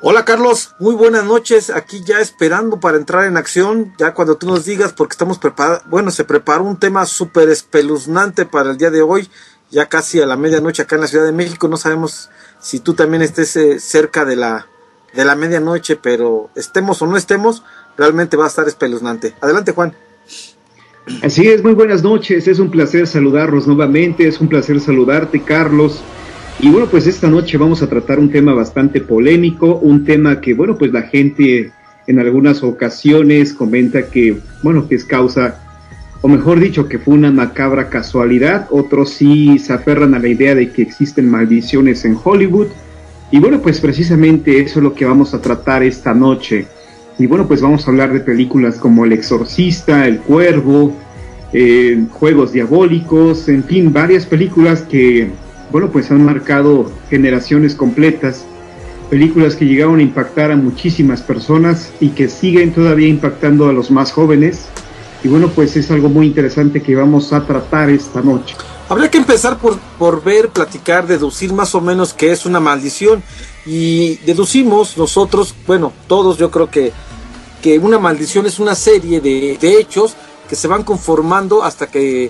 Hola Carlos, muy buenas noches, aquí ya esperando para entrar en acción, ya cuando tú nos digas, porque estamos preparados. Bueno, se preparó un tema súper espeluznante para el día de hoy, ya casi a la medianoche acá en la Ciudad de México. No sabemos si tú también estés cerca de la medianoche, pero estemos o no estemos, realmente va a estar espeluznante. Adelante, Juan. Así es, muy buenas noches, es un placer saludarlos nuevamente, es un placer saludarte, Carlos. Y bueno, pues esta noche vamos a tratar un tema bastante polémico, un tema que, bueno, pues la gente en algunas ocasiones comenta que, bueno, que es causa, o mejor dicho, que fue una macabra casualidad. Otros sí se aferran a la idea de que existen maldiciones en Hollywood. Y bueno, pues precisamente eso es lo que vamos a tratar esta noche. Y bueno, pues vamos a hablar de películas como El Exorcista, El Cuervo, Juegos Diabólicos, en fin, varias películas que, bueno, pues han marcado generaciones completas, películas que llegaron a impactar a muchísimas personas y que siguen todavía impactando a los más jóvenes. Y bueno, pues es algo muy interesante que vamos a tratar esta noche. Habría que empezar por ver, platicar, deducir más o menos qué es una maldición. Y deducimos nosotros, bueno, todos, yo creo que una maldición es una serie de hechos que se van conformando hasta que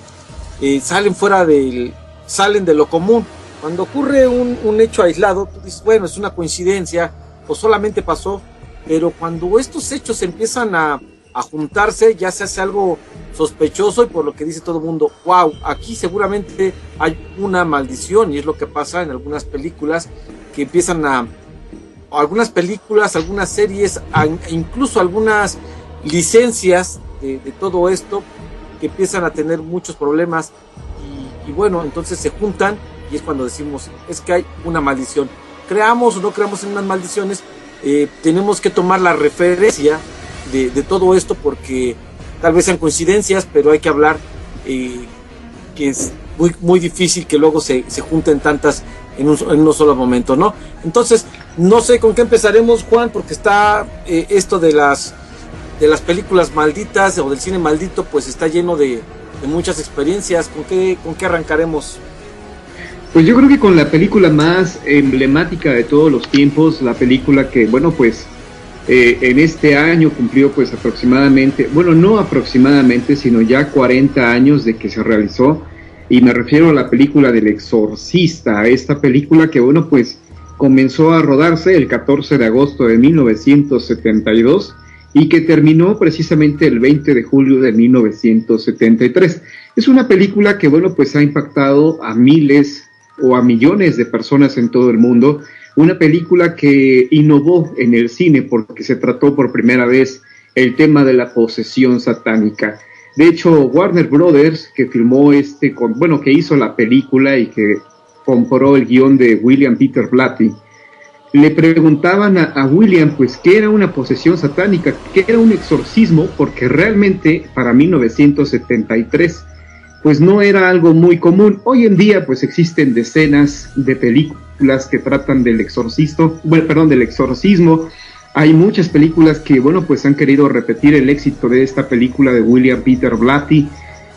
salen de lo común. Cuando ocurre un hecho aislado, tú dices, bueno, es una coincidencia o solamente pasó, pero cuando estos hechos empiezan a juntarse, ya se hace algo sospechoso, y por lo que dice todo el mundo, wow, aquí seguramente hay una maldición. Y es lo que pasa en algunas películas que empiezan algunas películas, algunas series, incluso algunas licencias de todo esto, que empiezan a tener muchos problemas, y bueno, entonces se juntan, y es cuando decimos, es que hay una maldición. Creamos o no creamos en unas maldiciones, tenemos que tomar la referencia de todo esto, porque tal vez sean coincidencias, pero hay que hablar, que es muy, muy difícil que luego se junten tantas en un solo momento, ¿no? Entonces, no sé con qué empezaremos, Juan, porque está esto de las películas malditas o del cine maldito, pues está lleno de muchas experiencias. ¿Con qué arrancaremos? Pues yo creo que con la película más emblemática de todos los tiempos, la película que, bueno, pues en este año cumplió pues aproximadamente, bueno, no aproximadamente, sino ya 40 años de que se realizó, y me refiero a la película del Exorcista, esta película que, bueno, pues comenzó a rodarse el 14 de agosto de 1972 y que terminó precisamente el 20 de julio de 1973. Es una película que, bueno, pues ha impactado a miles o a millones de personas en todo el mundo. Una película que innovó en el cine porque se trató por primera vez el tema de la posesión satánica. De hecho, Warner Brothers, que filmó que hizo la película y que compró el guión de William Peter Blatty, le preguntaban a William, pues, ¿qué era una posesión satánica? ¿Qué era un exorcismo? Porque realmente para 1973, pues no era algo muy común. Hoy en día, pues existen decenas de películas que tratan del exorcismo. Hay muchas películas que, bueno, pues han querido repetir el éxito de esta película de William Peter Blatty,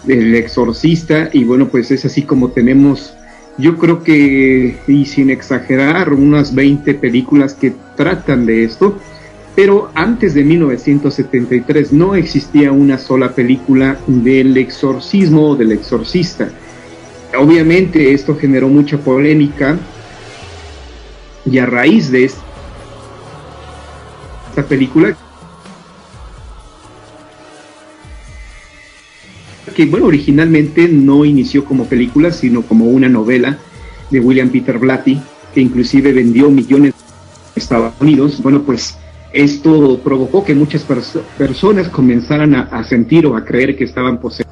El Exorcista, y bueno, pues es así como tenemos, yo creo que, y sin exagerar, unas 20 películas que tratan de esto. Pero antes de 1973 no existía una sola película del exorcismo o del exorcista. Obviamente esto generó mucha polémica, y a raíz de esta película, que, bueno, originalmente no inició como película, sino como una novela de William Peter Blatty, que inclusive vendió millones en Estados Unidos. Bueno, pues esto provocó que muchas personas comenzaran a sentir o a creer que estaban poseídos.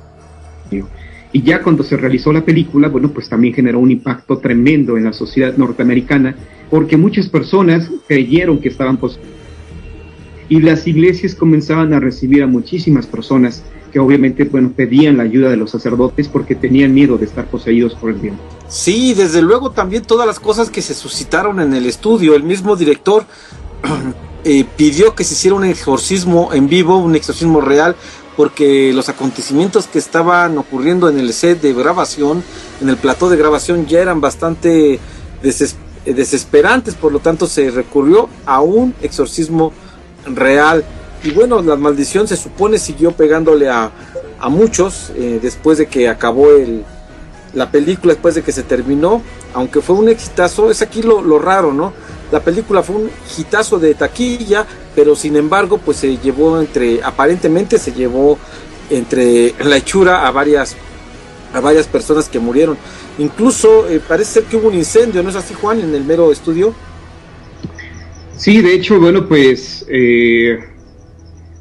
Y ya cuando se realizó la película, bueno, pues también generó un impacto tremendo en la sociedad norteamericana, porque muchas personas creyeron que estaban poseídos. Y las iglesias comenzaban a recibir a muchísimas personas que obviamente, bueno, pedían la ayuda de los sacerdotes porque tenían miedo de estar poseídos por el diablo. Sí, desde luego también todas las cosas que se suscitaron en el estudio. El mismo director pidió que se hiciera un exorcismo en vivo, un exorcismo real, porque los acontecimientos que estaban ocurriendo en el set de grabación, en el plató de grabación, ya eran bastante desesperantes, por lo tanto se recurrió a un exorcismo real. Y bueno, la maldición se supone siguió pegándole a muchos después de que acabó la película, después de que se terminó, aunque fue un exitazo. Es aquí lo raro, ¿no? La película fue un hitazo de taquilla, pero sin embargo pues se llevó aparentemente se llevó entre la hechura a varias personas que murieron. Incluso parece ser que hubo un incendio, ¿no es así, Juan, en el mero estudio? Sí, de hecho, bueno, pues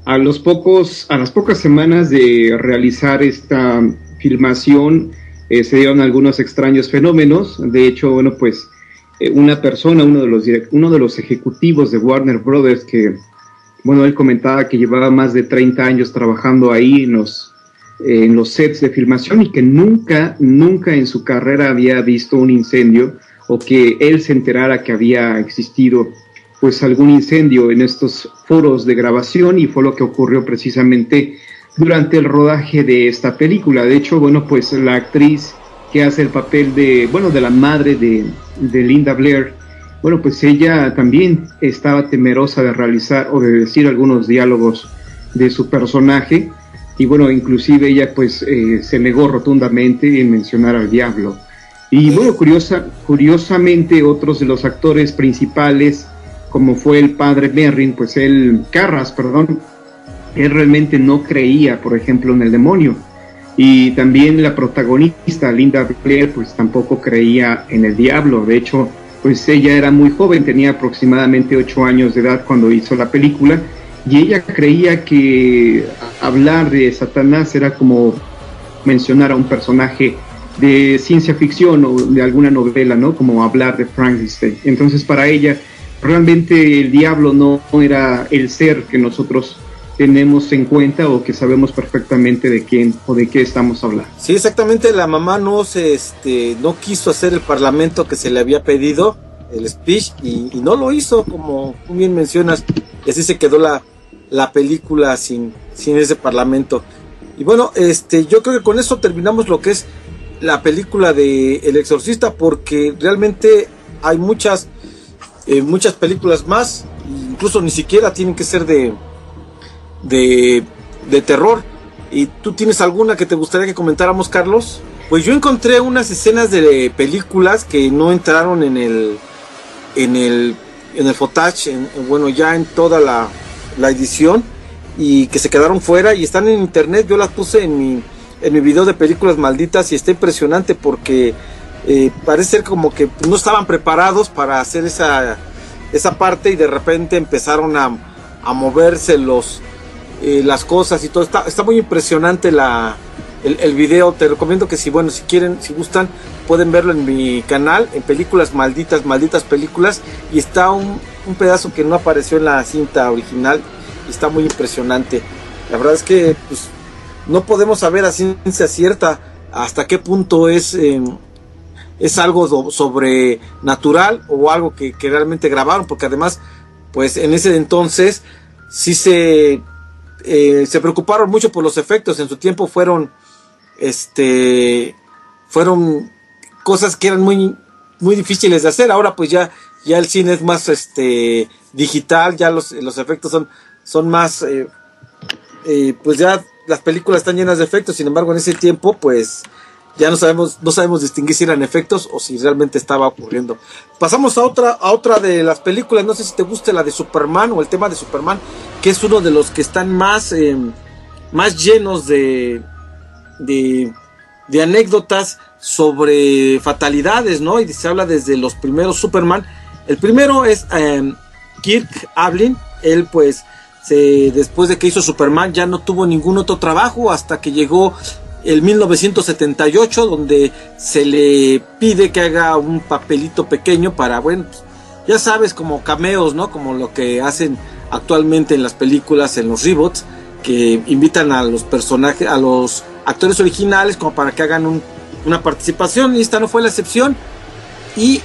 a las pocas semanas de realizar esta filmación se dieron algunos extraños fenómenos. De hecho, bueno, pues una persona, uno de los ejecutivos de Warner Brothers, que, bueno, él comentaba que llevaba más de 30 años trabajando ahí en los sets de filmación y que nunca en su carrera había visto un incendio, o que él se enterara que había existido pues algún incendio en estos foros de grabación, y fue lo que ocurrió precisamente durante el rodaje de esta película. De hecho, bueno, pues la actriz que hace el papel de la madre de Linda Blair, bueno, pues ella también estaba temerosa de realizar o de decir algunos diálogos de su personaje, y bueno, inclusive ella pues se negó rotundamente en mencionar al diablo. Y bueno, curiosamente, otros de los actores principales, como fue el padre Merrin, pues Carras, él realmente no creía, por ejemplo, en el demonio. Y también la protagonista, Linda Blair, pues tampoco creía en el diablo. De hecho, pues ella era muy joven, tenía aproximadamente 8 años de edad cuando hizo la película, y ella creía que hablar de Satanás era como mencionar a un personaje de ciencia ficción o de alguna novela, ¿no? Como hablar de Frankenstein. Entonces, para ella, realmente el diablo no era el ser que nosotros tenemos en cuenta o que sabemos perfectamente de quién o de qué estamos hablando. Sí, exactamente. La mamá no quiso hacer el parlamento que se le había pedido, el speech, y no lo hizo, como tú bien mencionas, y así se quedó la película sin ese parlamento. Y bueno, yo creo que con eso terminamos lo que es la película de El Exorcista, porque realmente hay muchas películas más, incluso ni siquiera tienen que ser de terror. ¿Y tú tienes alguna que te gustaría que comentáramos, Carlos? Pues yo encontré unas escenas de películas que no entraron en el footage, bueno, ya en toda la edición, y que se quedaron fuera y están en internet. Yo las puse en mi video de películas malditas, y está impresionante porque parece ser como que no estaban preparados para hacer esa parte, y de repente empezaron a moverse las cosas y todo. Está muy impresionante el video. Te recomiendo que si quieren, si gustan, pueden verlo en mi canal, en Películas Malditas Películas, y está un pedazo que no apareció en la cinta original, y está muy impresionante. La verdad es que pues, no podemos saber a ciencia cierta hasta qué punto es algo sobrenatural o algo que realmente grabaron, porque además pues en ese entonces sí se preocuparon mucho por los efectos. En su tiempo fueron cosas que eran muy, muy difíciles de hacer. Ahora pues ya el cine es más digital, ya los efectos son más pues ya las películas están llenas de efectos. Sin embargo, en ese tiempo pues ya no sabemos distinguir si eran efectos o si realmente estaba ocurriendo. Pasamos a otra de las películas. No sé si te guste la de Superman, o el tema de Superman, que es uno de los que están más llenos de anécdotas sobre fatalidades, ¿no? Y se habla desde los primeros Superman. El primero es Kirk Avildsen. Él pues después de que hizo Superman ya no tuvo ningún otro trabajo hasta que llegó el 1978, donde se le pide que haga un papelito pequeño para, bueno, ya sabes, como cameos, ¿no? Como lo que hacen actualmente en las películas, en los reboots, que invitan a los personajes, a los actores originales, como para que hagan una participación, y esta no fue la excepción. Y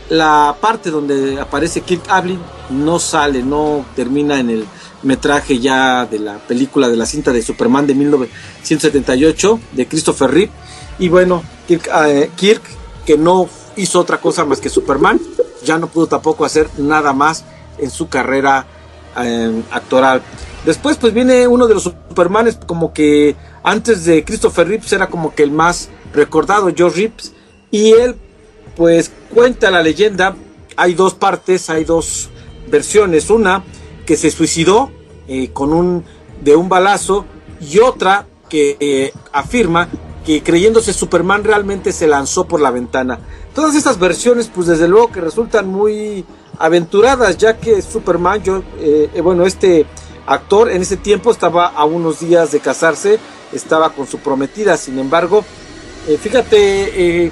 la parte donde aparece Kirk Avildsen no sale, no termina en el metraje ya de la película, de la cinta de Superman de 1978 de Christopher Reeve. Y bueno, Kirk, que no hizo otra cosa más que Superman, ya no pudo tampoco hacer nada más en su carrera actoral. Después pues viene uno de los Supermanes, como que antes de Christopher Reeves era como que el más recordado, George Reeves, y él pues cuenta la leyenda. Hay dos partes, hay dos versiones, una que se suicidó de un balazo, y otra que afirma que creyéndose Superman realmente se lanzó por la ventana. Todas estas versiones pues desde luego que resultan muy aventuradas, ya que Superman, este actor en ese tiempo estaba a unos días de casarse, estaba con su prometida. Sin embargo, fíjate,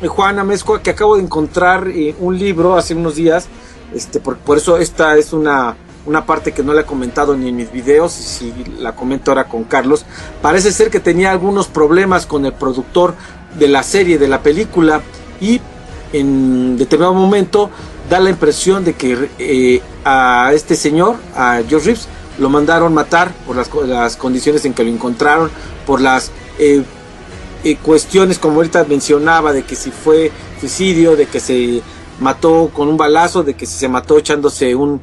Juan Amezcua, que acabo de encontrar un libro hace unos días, por eso esta es una parte que no le he comentado ni en mis videos, y si la comento ahora con Carlos. Parece ser que tenía algunos problemas con el productor de la serie, de la película, y en determinado momento da la impresión de que a este señor, a George Reeves, lo mandaron matar por las condiciones en que lo encontraron, por las cuestiones, como ahorita mencionaba, de que si fue suicidio, de que se mató con un balazo, de que si se mató echándose un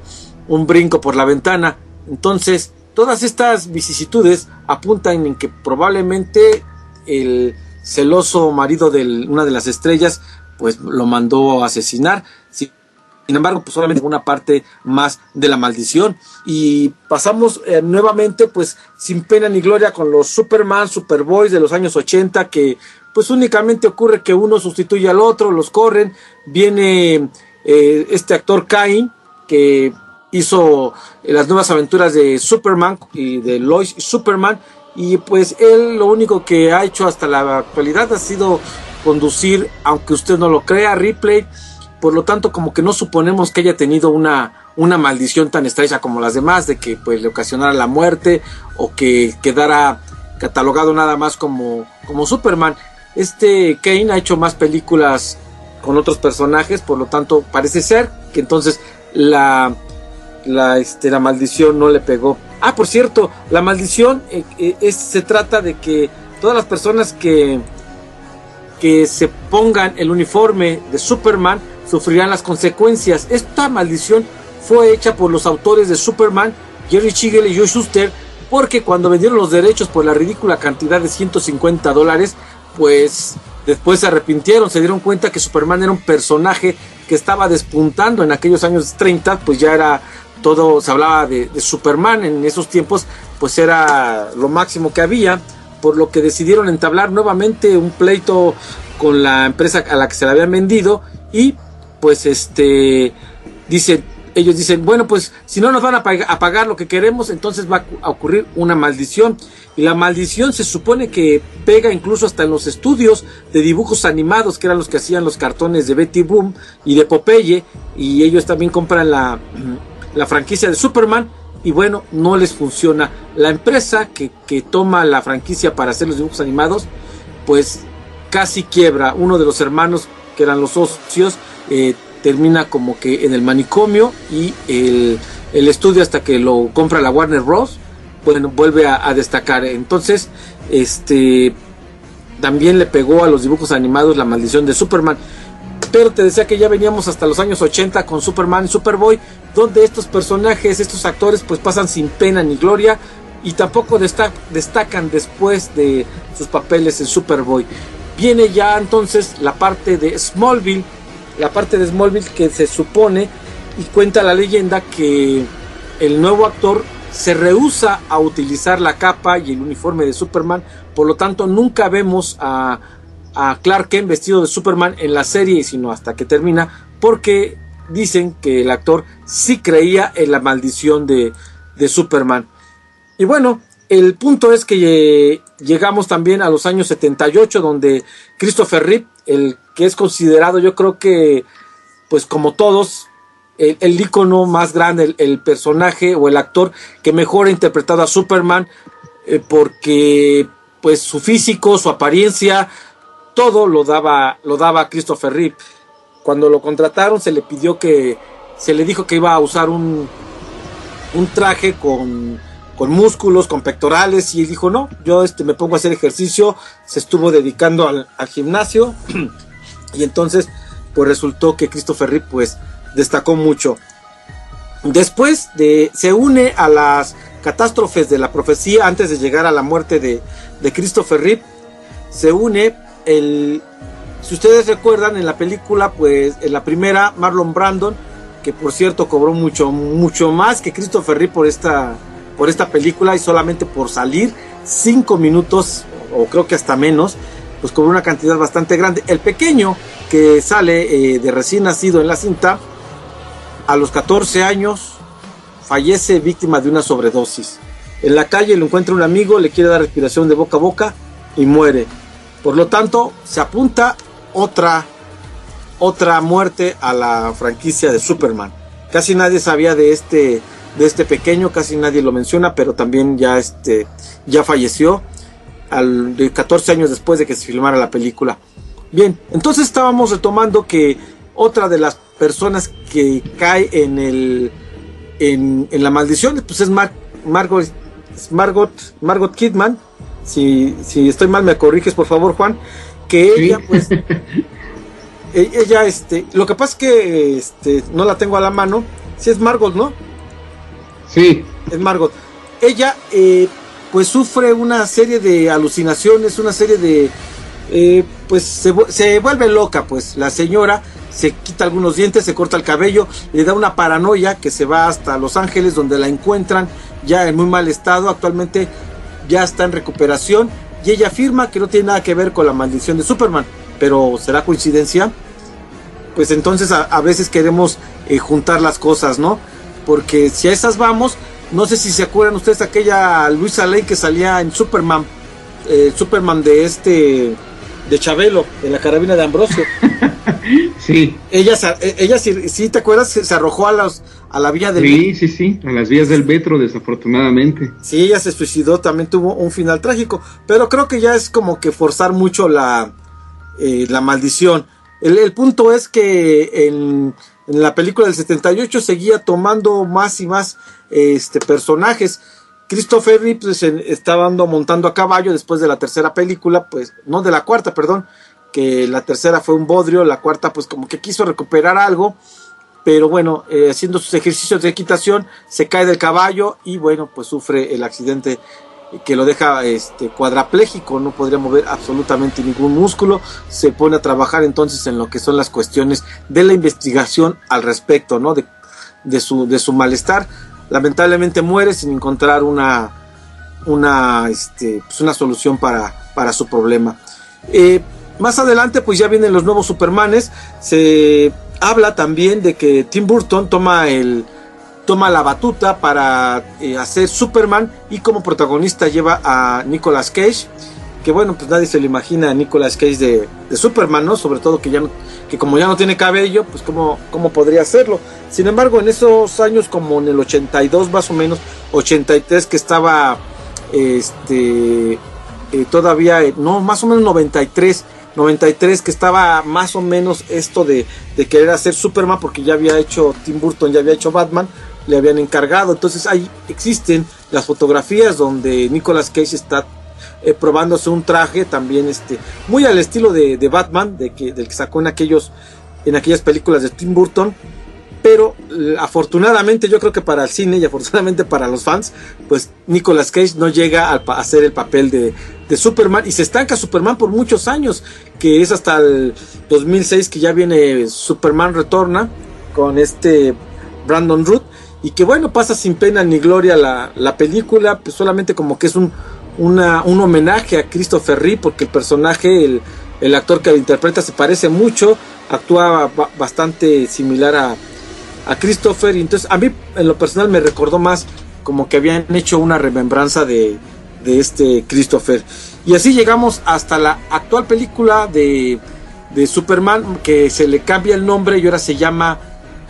brinco por la ventana. Entonces todas estas vicisitudes apuntan en que probablemente el celoso marido de una de las estrellas pues lo mandó a asesinar. Sin embargo, pues solamente una parte más de la maldición. Y pasamos nuevamente, pues sin pena ni gloria, con los Superman, Superboys de los años 80, que pues únicamente ocurre que uno sustituye al otro, los corren. Viene este actor Cain, que hizo las nuevas aventuras de Superman y de Lois y Superman, y pues él lo único que ha hecho hasta la actualidad ha sido conducir, aunque usted no lo crea, Ripley. Por lo tanto, como que no suponemos que haya tenido una maldición tan estrecha como las demás, de que pues le ocasionara la muerte o que quedara catalogado nada más como Superman. Kane ha hecho más películas con otros personajes, por lo tanto parece ser que entonces la maldición no le pegó. Ah, por cierto, la maldición se trata de que todas las personas que se pongan el uniforme de Superman sufrirán las consecuencias. Esta maldición fue hecha por los autores de Superman, Jerry Siegel y Joe Shuster, porque cuando vendieron los derechos por la ridícula cantidad de $150, pues después se arrepintieron, se dieron cuenta que Superman era un personaje que estaba despuntando en aquellos años 30, pues ya era todo, se hablaba de Superman en esos tiempos, pues era lo máximo que había, por lo que decidieron entablar nuevamente un pleito con la empresa a la que se la habían vendido, y pues ellos dicen, bueno, pues si no nos van a pagar lo que queremos, entonces va a ocurrir una maldición. Y la maldición se supone que pega incluso hasta en los estudios de dibujos animados, que eran los que hacían los cartones de Betty Boom y de Popeye, y ellos también compran la franquicia de Superman, y bueno, no les funciona. La empresa que toma la franquicia para hacer los dibujos animados, pues casi quiebra. Uno de los hermanos, que eran los socios, termina como que en el manicomio, y el estudio, hasta que lo compra la Warner Bros., bueno, vuelve a destacar. Entonces también le pegó a los dibujos animados la maldición de Superman. Pero te decía que ya veníamos hasta los años 80 con Superman y Superboy, donde estos personajes, estos actores, pues pasan sin pena ni gloria, y tampoco destacan después de sus papeles en Superboy. Viene ya entonces la parte de Smallville, que se supone, y cuenta la leyenda, que el nuevo actor se rehúsa a utilizar la capa y el uniforme de Superman. Por lo tanto, nunca vemos a Clark Kent vestido de Superman en la serie, sino hasta que termina, porque dicen que el actor sí creía en la maldición de Superman. Y bueno, el punto es que llegamos también a los años 78, donde Christopher Reeve, el que es considerado, yo creo que, pues como todos, el ícono más grande, el personaje o el actor que mejor ha interpretado a Superman, porque pues su físico, su apariencia, todo lo daba Christopher Reeve. Cuando lo contrataron, se le dijo que iba a usar un traje con músculos, con pectorales, y él dijo, no, yo me pongo a hacer ejercicio. Se estuvo dedicando al gimnasio, y entonces pues resultó que Christopher Reeve pues destacó mucho. Después se une a las catástrofes de la profecía antes de llegar a la muerte de Christopher Reeve. Se une si ustedes recuerdan en la película, pues en la primera, Marlon Brando, que por cierto cobró mucho más que Christopher Reeve por esta película, y solamente por salir 5 minutos, o creo que hasta menos, pues cobró una cantidad bastante grande. El pequeño que sale de recién nacido en la cinta, a los 14 años fallece víctima de una sobredosis. En la calle lo encuentra un amigo, le quiere dar respiración de boca a boca y muere. Por lo tanto, se apunta otra muerte a la franquicia de Superman. Casi nadie sabía de este pequeño, casi nadie lo menciona, pero también ya falleció de 14 años después de que se filmara la película. Bien, entonces estábamos retomando que otra de las personas que cae en la maldición pues es Margot Kidman. Si estoy mal me corriges por favor, Juan, que ella ¿sí? Pues ella lo que pasa es que no la tengo a la mano. Si es Margot, ¿no? Sí, es Margot. Ella pues sufre una serie de alucinaciones, una serie de pues se vuelve loca, pues la señora se quita algunos dientes, se corta el cabello, le da una paranoia que se va hasta Los Ángeles, donde la encuentran ya en muy mal estado. Actualmente ya está en recuperación y ella afirma que no tiene nada que ver con la maldición de Superman. Pero ¿será coincidencia? Pues entonces a veces queremos juntar las cosas, ¿no? Porque si a esas vamos, no sé si se acuerdan ustedes aquella Luisa Lane que salía en Superman, Superman de Chabelo, en la carabina de Ambrosio. Sí. Ella sí, ¿te acuerdas? Se arrojó a la vía del metro. Sí, a las vías del metro, desafortunadamente. Sí, ella se suicidó, también tuvo un final trágico, pero creo que ya es como que forzar mucho la maldición. El punto es que en la película del 78 seguía tomando más y más personajes. Christopher Reeve pues, estaba montando a caballo después de la tercera película, pues no de la cuarta, perdón, que la tercera fue un bodrio, la cuarta pues como que quiso recuperar algo, pero bueno, haciendo sus ejercicios de equitación se cae del caballo y bueno, pues sufre el accidente que lo deja cuadrapléjico, no podría mover absolutamente ningún músculo. Se pone a trabajar entonces en lo que son las cuestiones de la investigación al respecto, ¿no? de su malestar. Lamentablemente muere sin encontrar una solución para su problema. Más adelante pues ya vienen los nuevos Supermanes. Se habla también de que Tim Burton toma la batuta para hacer Superman, y como protagonista lleva a Nicolas Cage, que bueno, pues nadie se le imagina a Nicolas Cage de Superman, ¿no? Sobre todo que como ya no tiene cabello, pues cómo podría hacerlo. Sin embargo, en esos años, como en el 82 más o menos, 83, que estaba todavía, no, más o menos 93, que estaba más o menos esto de querer hacer Superman, porque ya había hecho Tim Burton, ya había hecho Batman, le habían encargado. Entonces ahí existen las fotografías donde Nicolas Cage está probándose un traje también muy al estilo de Batman, del que sacó en aquellas películas de Tim Burton. Pero afortunadamente, yo creo que para el cine y afortunadamente para los fans, pues Nicolas Cage no llega a hacer el papel de Superman, y se estanca Superman por muchos años, que es hasta el 2006 que ya viene Superman Retorna con Brandon Routh, y que bueno, pasa sin pena ni gloria la película, pues solamente como que es un homenaje a Christopher Reeve, porque el personaje, el actor que lo interpreta se parece mucho, actúa bastante similar a Christopher, y entonces a mí en lo personal me recordó más como que habían hecho una remembranza de Christopher. Y así llegamos hasta la actual película de Superman, que se le cambia el nombre y ahora se llama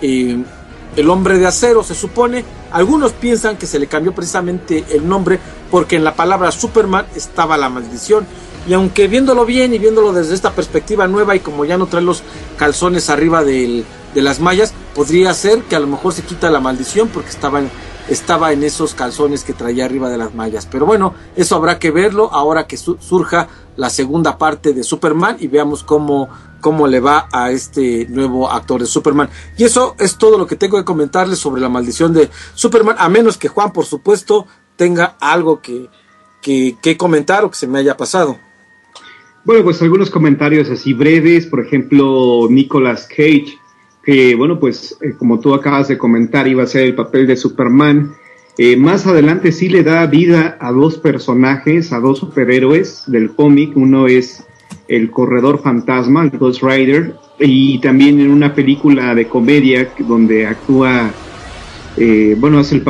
El Hombre de Acero, se supone. Algunos piensan que se le cambió precisamente el nombre porque en la palabra Superman estaba la maldición, y aunque viéndolo bien y viéndolo desde esta perspectiva nueva, y como ya no trae los calzones arriba de las mallas, podría ser que a lo mejor se quita la maldición porque estaba en esos calzones que traía arriba de las mallas. Pero bueno, eso habrá que verlo ahora que surja la segunda parte de Superman y veamos cómo cómo le va a este nuevo actor de Superman. Y eso es todo lo que tengo que comentarles sobre la maldición de Superman, a menos que Juan, por supuesto, tenga algo que comentar o que se me haya pasado. Bueno, pues algunos comentarios así breves, por ejemplo, Nicolas Cage, que bueno, pues como tú acabas de comentar, iba a ser el papel de Superman. Más adelante sí le da vida a dos personajes, a dos superhéroes del cómic. Uno es el Corredor Fantasma, el Ghost Rider, y también en una película de comedia donde actúa, hace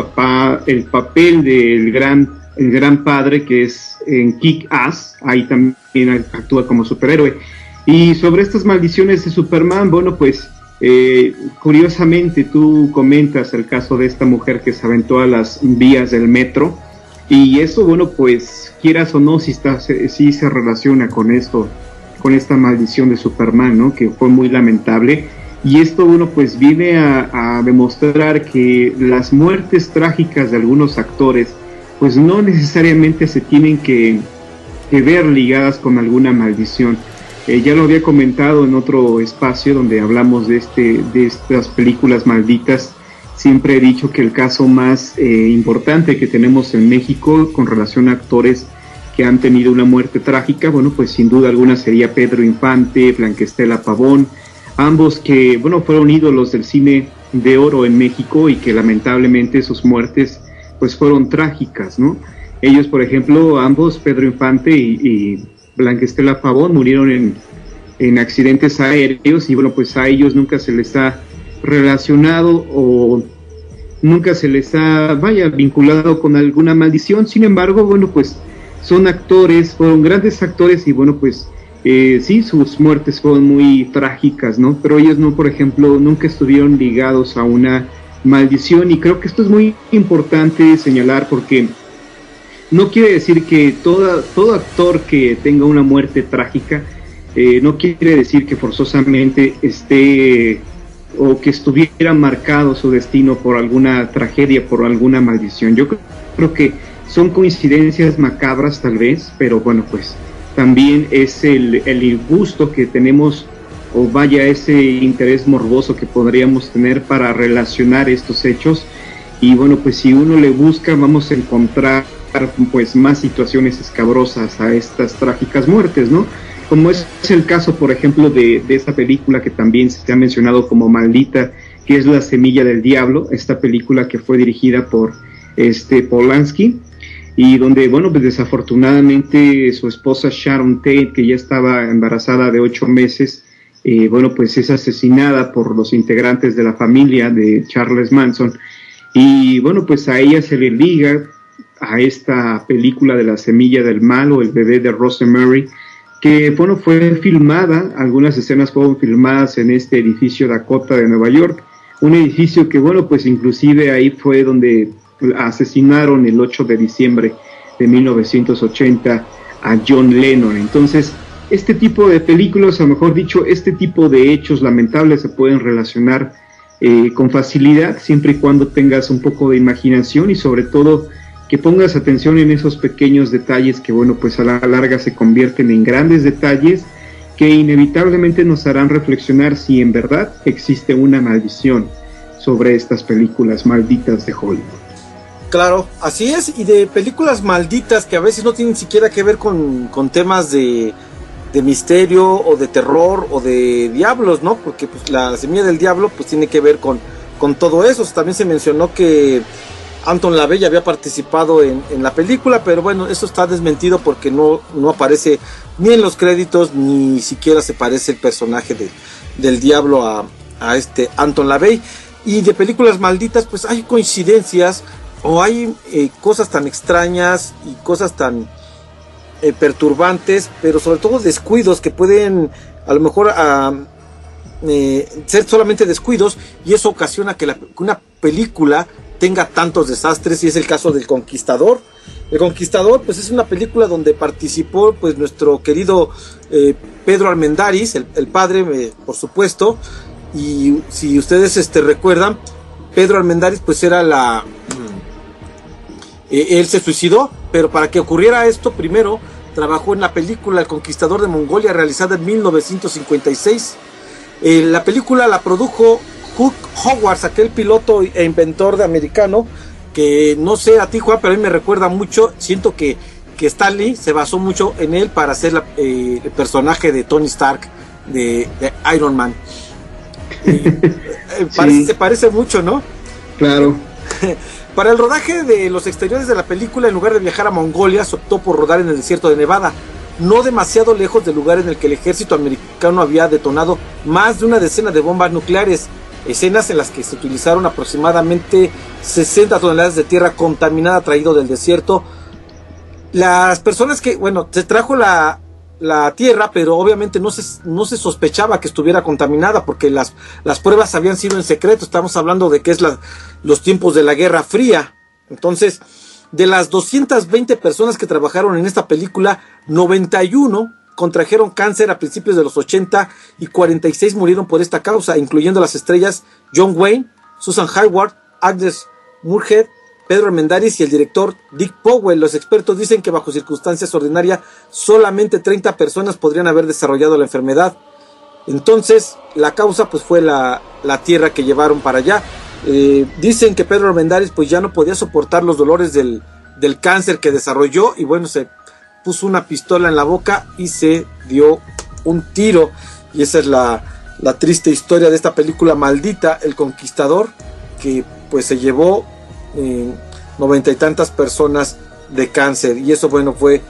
el papel del gran padre, que es en Kick-Ass. Ahí también actúa como superhéroe. Y sobre estas maldiciones de Superman, bueno, pues curiosamente tú comentas el caso de esta mujer que se aventó a las vías del metro, y eso, bueno, pues quieras o no, sí se relaciona con esto, con esta maldición de Superman, ¿no? Que fue muy lamentable. Y esto, bueno, pues viene a demostrar que las muertes trágicas de algunos actores pues no necesariamente se tienen que ver ligadas con alguna maldición. Ya lo había comentado en otro espacio donde hablamos de estas películas malditas. Siempre he dicho que el caso más importante que tenemos en México con relación a actores que han tenido una muerte trágica, bueno, pues sin duda alguna sería Pedro Infante, Blanquestela Pavón, ambos que, bueno, fueron ídolos del cine de oro en México y que lamentablemente sus muertes pues fueron trágicas, ¿no? Ellos, por ejemplo, ambos, Pedro Infante y Blanquestela Pavón, murieron en accidentes aéreos, y bueno, pues a ellos nunca se les ha relacionado o nunca se les ha, vinculado con alguna maldición. Sin embargo, bueno, pues son actores, fueron grandes actores, y bueno, pues sí, sus muertes fueron muy trágicas, ¿no? Pero ellos no, por ejemplo, nunca estuvieron ligados a una maldición, y creo que esto es muy importante señalar, porque no quiere decir que todo actor que tenga una muerte trágica, no quiere decir que forzosamente esté o que estuviera marcado su destino por alguna tragedia, por alguna maldición. Yo creo que son coincidencias macabras tal vez, pero bueno, pues también es el gusto que tenemos, o ese interés morboso que podríamos tener para relacionar estos hechos. Y bueno, pues si uno le busca, vamos a encontrar pues más situaciones escabrosas a estas trágicas muertes, ¿no? Como es el caso, por ejemplo, de esta película que también se ha mencionado como maldita, que es La Semilla del Diablo, esta película que fue dirigida por Polanski, y donde, bueno, pues desafortunadamente su esposa Sharon Tate, que ya estaba embarazada de 8 meses, bueno, pues es asesinada por los integrantes de la familia de Charles Manson. Y bueno, pues a ella se le liga a esta película de La Semilla del Mal, o El bebé de Rosemary, que bueno, fue filmada, algunas escenas fueron filmadas en este edificio Dakota de Nueva York, un edificio que, bueno, pues inclusive ahí fue donde asesinaron el 8 de diciembre de 1980 a John Lennon. Entonces, este tipo de películas, o mejor dicho, este tipo de hechos lamentables se pueden relacionar con facilidad, siempre y cuando tengas un poco de imaginación, y sobre todo que pongas atención en esos pequeños detalles que, bueno, pues a la larga se convierten en grandes detalles que inevitablemente nos harán reflexionar si en verdad existe una maldición sobre estas películas malditas de Hollywood. Claro, así es, y de películas malditas que a veces no tienen siquiera que ver con temas de misterio o de terror o de diablos, ¿no? Porque pues La Semilla del Diablo pues tiene que ver con todo eso. También se mencionó que Anton LaVey había participado en la película, pero bueno, eso está desmentido porque no aparece ni en los créditos, ni siquiera se parece el personaje del diablo a Anton LaVey. Y de películas malditas pues hay coincidencias, o hay cosas tan extrañas y cosas tan perturbantes, pero sobre todo descuidos que pueden a lo mejor ser solamente descuidos, y eso ocasiona que una película tenga tantos desastres, y es el caso del Conquistador. El Conquistador pues es una película donde participó pues nuestro querido Pedro Armendáriz, el padre, por supuesto. Y si ustedes recuerdan, Pedro Armendáriz pues era él se suicidó, pero para que ocurriera esto primero trabajó en la película El Conquistador de Mongolia, realizada en 1956. La película la produjo Hugh Howard, aquel piloto e inventor de americano, que no sé a ti, Juan, pero a mí me recuerda mucho. Siento que Stan Lee se basó mucho en él para hacer el personaje de Tony Stark, de Iron Man. Sí. Se parece mucho, ¿no? Claro. Para el rodaje de los exteriores de la película, en lugar de viajar a Mongolia, se optó por rodar en el desierto de Nevada, no demasiado lejos del lugar en el que el ejército americano había detonado más de una decena de bombas nucleares, escenas en las que se utilizaron aproximadamente 60 toneladas de tierra contaminada traído del desierto. Las personas que, bueno, se trajo la tierra, pero obviamente no se sospechaba que estuviera contaminada, porque las pruebas habían sido en secreto. Estamos hablando de que es los tiempos de la Guerra Fría. Entonces, de las 220 personas que trabajaron en esta película, 91 contrajeron cáncer a principios de los 80 y 46 murieron por esta causa, incluyendo las estrellas John Wayne, Susan Hayward, Agnes Moorehead, Pedro Armendáriz y el director Dick Powell. Los expertos dicen que bajo circunstancias ordinarias solamente 30 personas podrían haber desarrollado la enfermedad. Entonces la causa pues fue la tierra que llevaron para allá. Dicen que Pedro Armendáriz pues ya no podía soportar los dolores del cáncer que desarrolló, y bueno, se puso una pistola en la boca y se dio un tiro. Y esa es la triste historia de esta película maldita, El Conquistador, que pues se llevó 90 y tantas personas de cáncer. Y eso, bueno, fue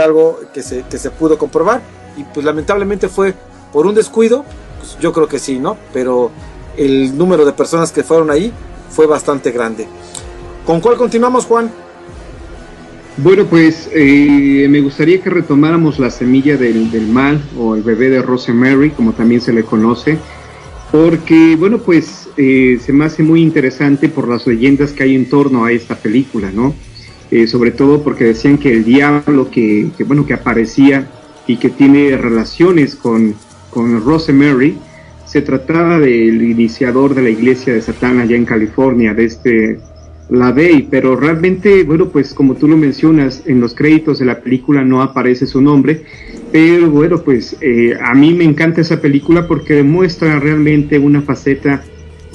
algo que se pudo comprobar, y pues lamentablemente fue por un descuido. Pues yo creo que sí, ¿no? Pero el número de personas que fueron ahí fue bastante grande. ¿Con cuál continuamos, Juan? Bueno, pues me gustaría que retomáramos La Semilla del Mal, o El Bebé de Rosemary, como también se le conoce, porque, bueno, pues se me hace muy interesante por las leyendas que hay en torno a esta película, ¿no? Sobre todo porque decían que el diablo que aparecía y que tiene relaciones con Rosemary, se trataba del iniciador de la iglesia de Satán allá en California, de LaVey, pero realmente, bueno, pues como tú lo mencionas, en los créditos de la película no aparece su nombre, pero bueno, pues a mí me encanta esa película porque demuestra realmente una faceta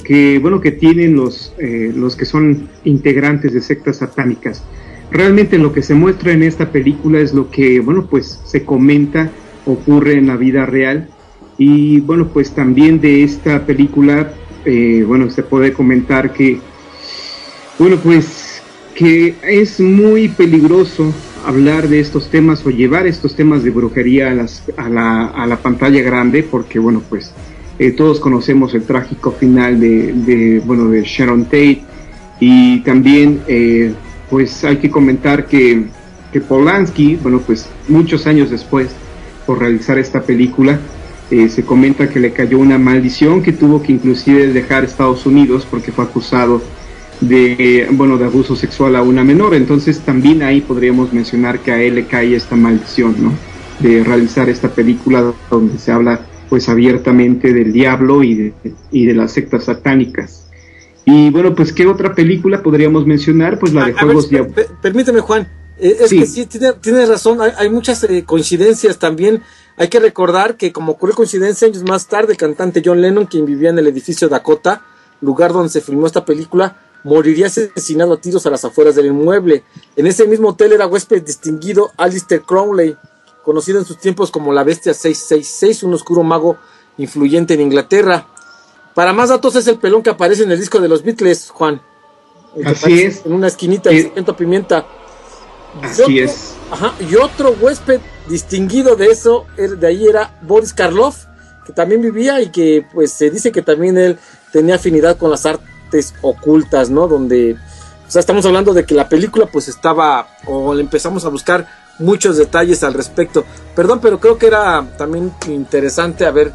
que, bueno, que tienen los que son integrantes de sectas satánicas. Realmente lo que se muestra en esta película es lo que, bueno, pues se comenta, ocurre en la vida real. Y bueno, pues también de esta película, bueno, se puede comentar que, bueno, pues que es muy peligroso hablar de estos temas o llevar estos temas de brujería a la pantalla grande, porque, bueno, pues todos conocemos el trágico final de Sharon Tate, y también, pues hay que comentar que Polanski, bueno, pues muchos años después, por realizar esta película, se comenta que le cayó una maldición, que tuvo que inclusive dejar Estados Unidos porque fue acusado de abuso sexual a una menor. Entonces también ahí podríamos mencionar que a él le cae esta maldición, ¿no? De realizar esta película donde se habla pues abiertamente del diablo y de las sectas satánicas. Y bueno, pues ¿qué otra película podríamos mencionar? Pues la de Juegos de... Permíteme, Juan. Es que sí, tienes razón, hay muchas coincidencias también. Hay que recordar que, como ocurrió coincidencia, años más tarde, el cantante John Lennon, quien vivía en el edificio Dakota, lugar donde se filmó esta película, moriría asesinado a tiros a las afueras del inmueble. En ese mismo hotel era huésped distinguido Aleister Crowley, conocido en sus tiempos como la Bestia 666, un oscuro mago influyente en Inglaterra. Para más datos, es el pelón que aparece en el disco de los Beatles, Juan. Así es. En una esquinita, el Sargento Pimienta. Así es. Ajá, y otro huésped distinguido de eso, de ahí era Boris Karloff, que también vivía, y que pues se dice que también él tenía afinidad con las artes ocultas, ¿no? Donde, o sea, estamos hablando de que la película pues estaba, o le empezamos a buscar muchos detalles al respecto. Perdón, pero creo que era también interesante haber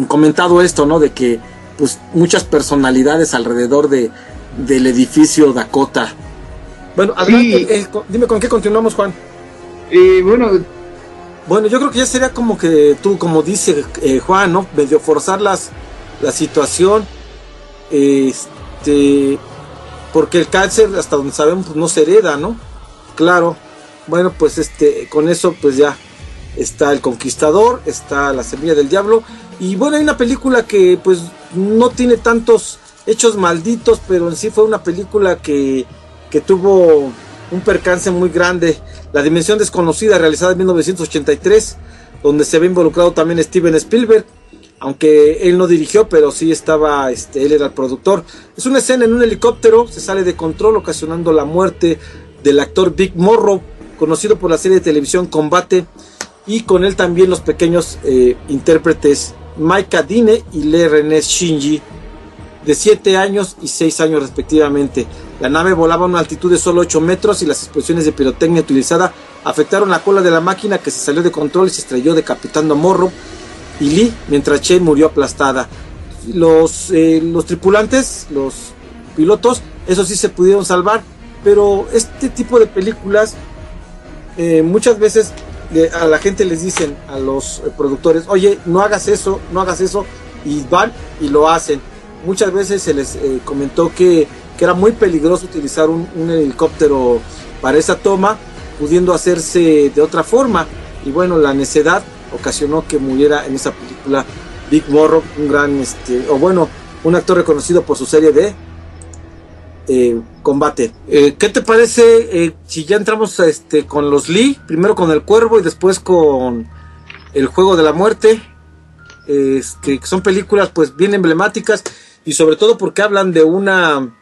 comentado esto, ¿no? De que pues muchas personalidades alrededor del edificio Dakota. Bueno, adelante, sí. Dime con qué continuamos, Juan. Bueno, yo creo que ya sería como que tú, como dice Juan, ¿no? Medio forzar la situación, porque el cáncer, hasta donde sabemos, pues no se hereda, ¿no? Claro. Bueno, pues con eso pues ya está El Conquistador, está La Semilla del Diablo, y bueno, hay una película que pues no tiene tantos hechos malditos, pero en sí fue una película que tuvo un percance muy grande, La Dimensión Desconocida, realizada en 1983, donde se ve involucrado también Steven Spielberg, aunque él no dirigió, pero sí estaba, él era el productor. Es una escena en un helicóptero, se sale de control, ocasionando la muerte del actor Vic Morrow, conocido por la serie de televisión Combate, y con él también los pequeños intérpretes Maika Dine y Lee René Shinji, de 7 años y 6 años respectivamente. La nave volaba a una altitud de solo 8 metros y las explosiones de pirotecnia utilizada afectaron la cola de la máquina, que se salió de control y se estrelló, decapitando a Morrow y Lee, mientras Chen murió aplastada. Los tripulantes, los pilotos, eso sí se pudieron salvar, pero este tipo de películas muchas veces a la gente les dicen, a los productores, oye, no hagas eso, y van y lo hacen. Muchas veces se les comentó que era muy peligroso utilizar un helicóptero para esa toma, pudiendo hacerse de otra forma, y bueno, la necedad ocasionó que muriera en esa película Vic Morrow, un gran, un actor reconocido por su serie de Combate. ¿Qué te parece si ya entramos con los Lee, primero con El Cuervo y después con El Juego de la Muerte? Que son películas pues bien emblemáticas, y sobre todo porque hablan de una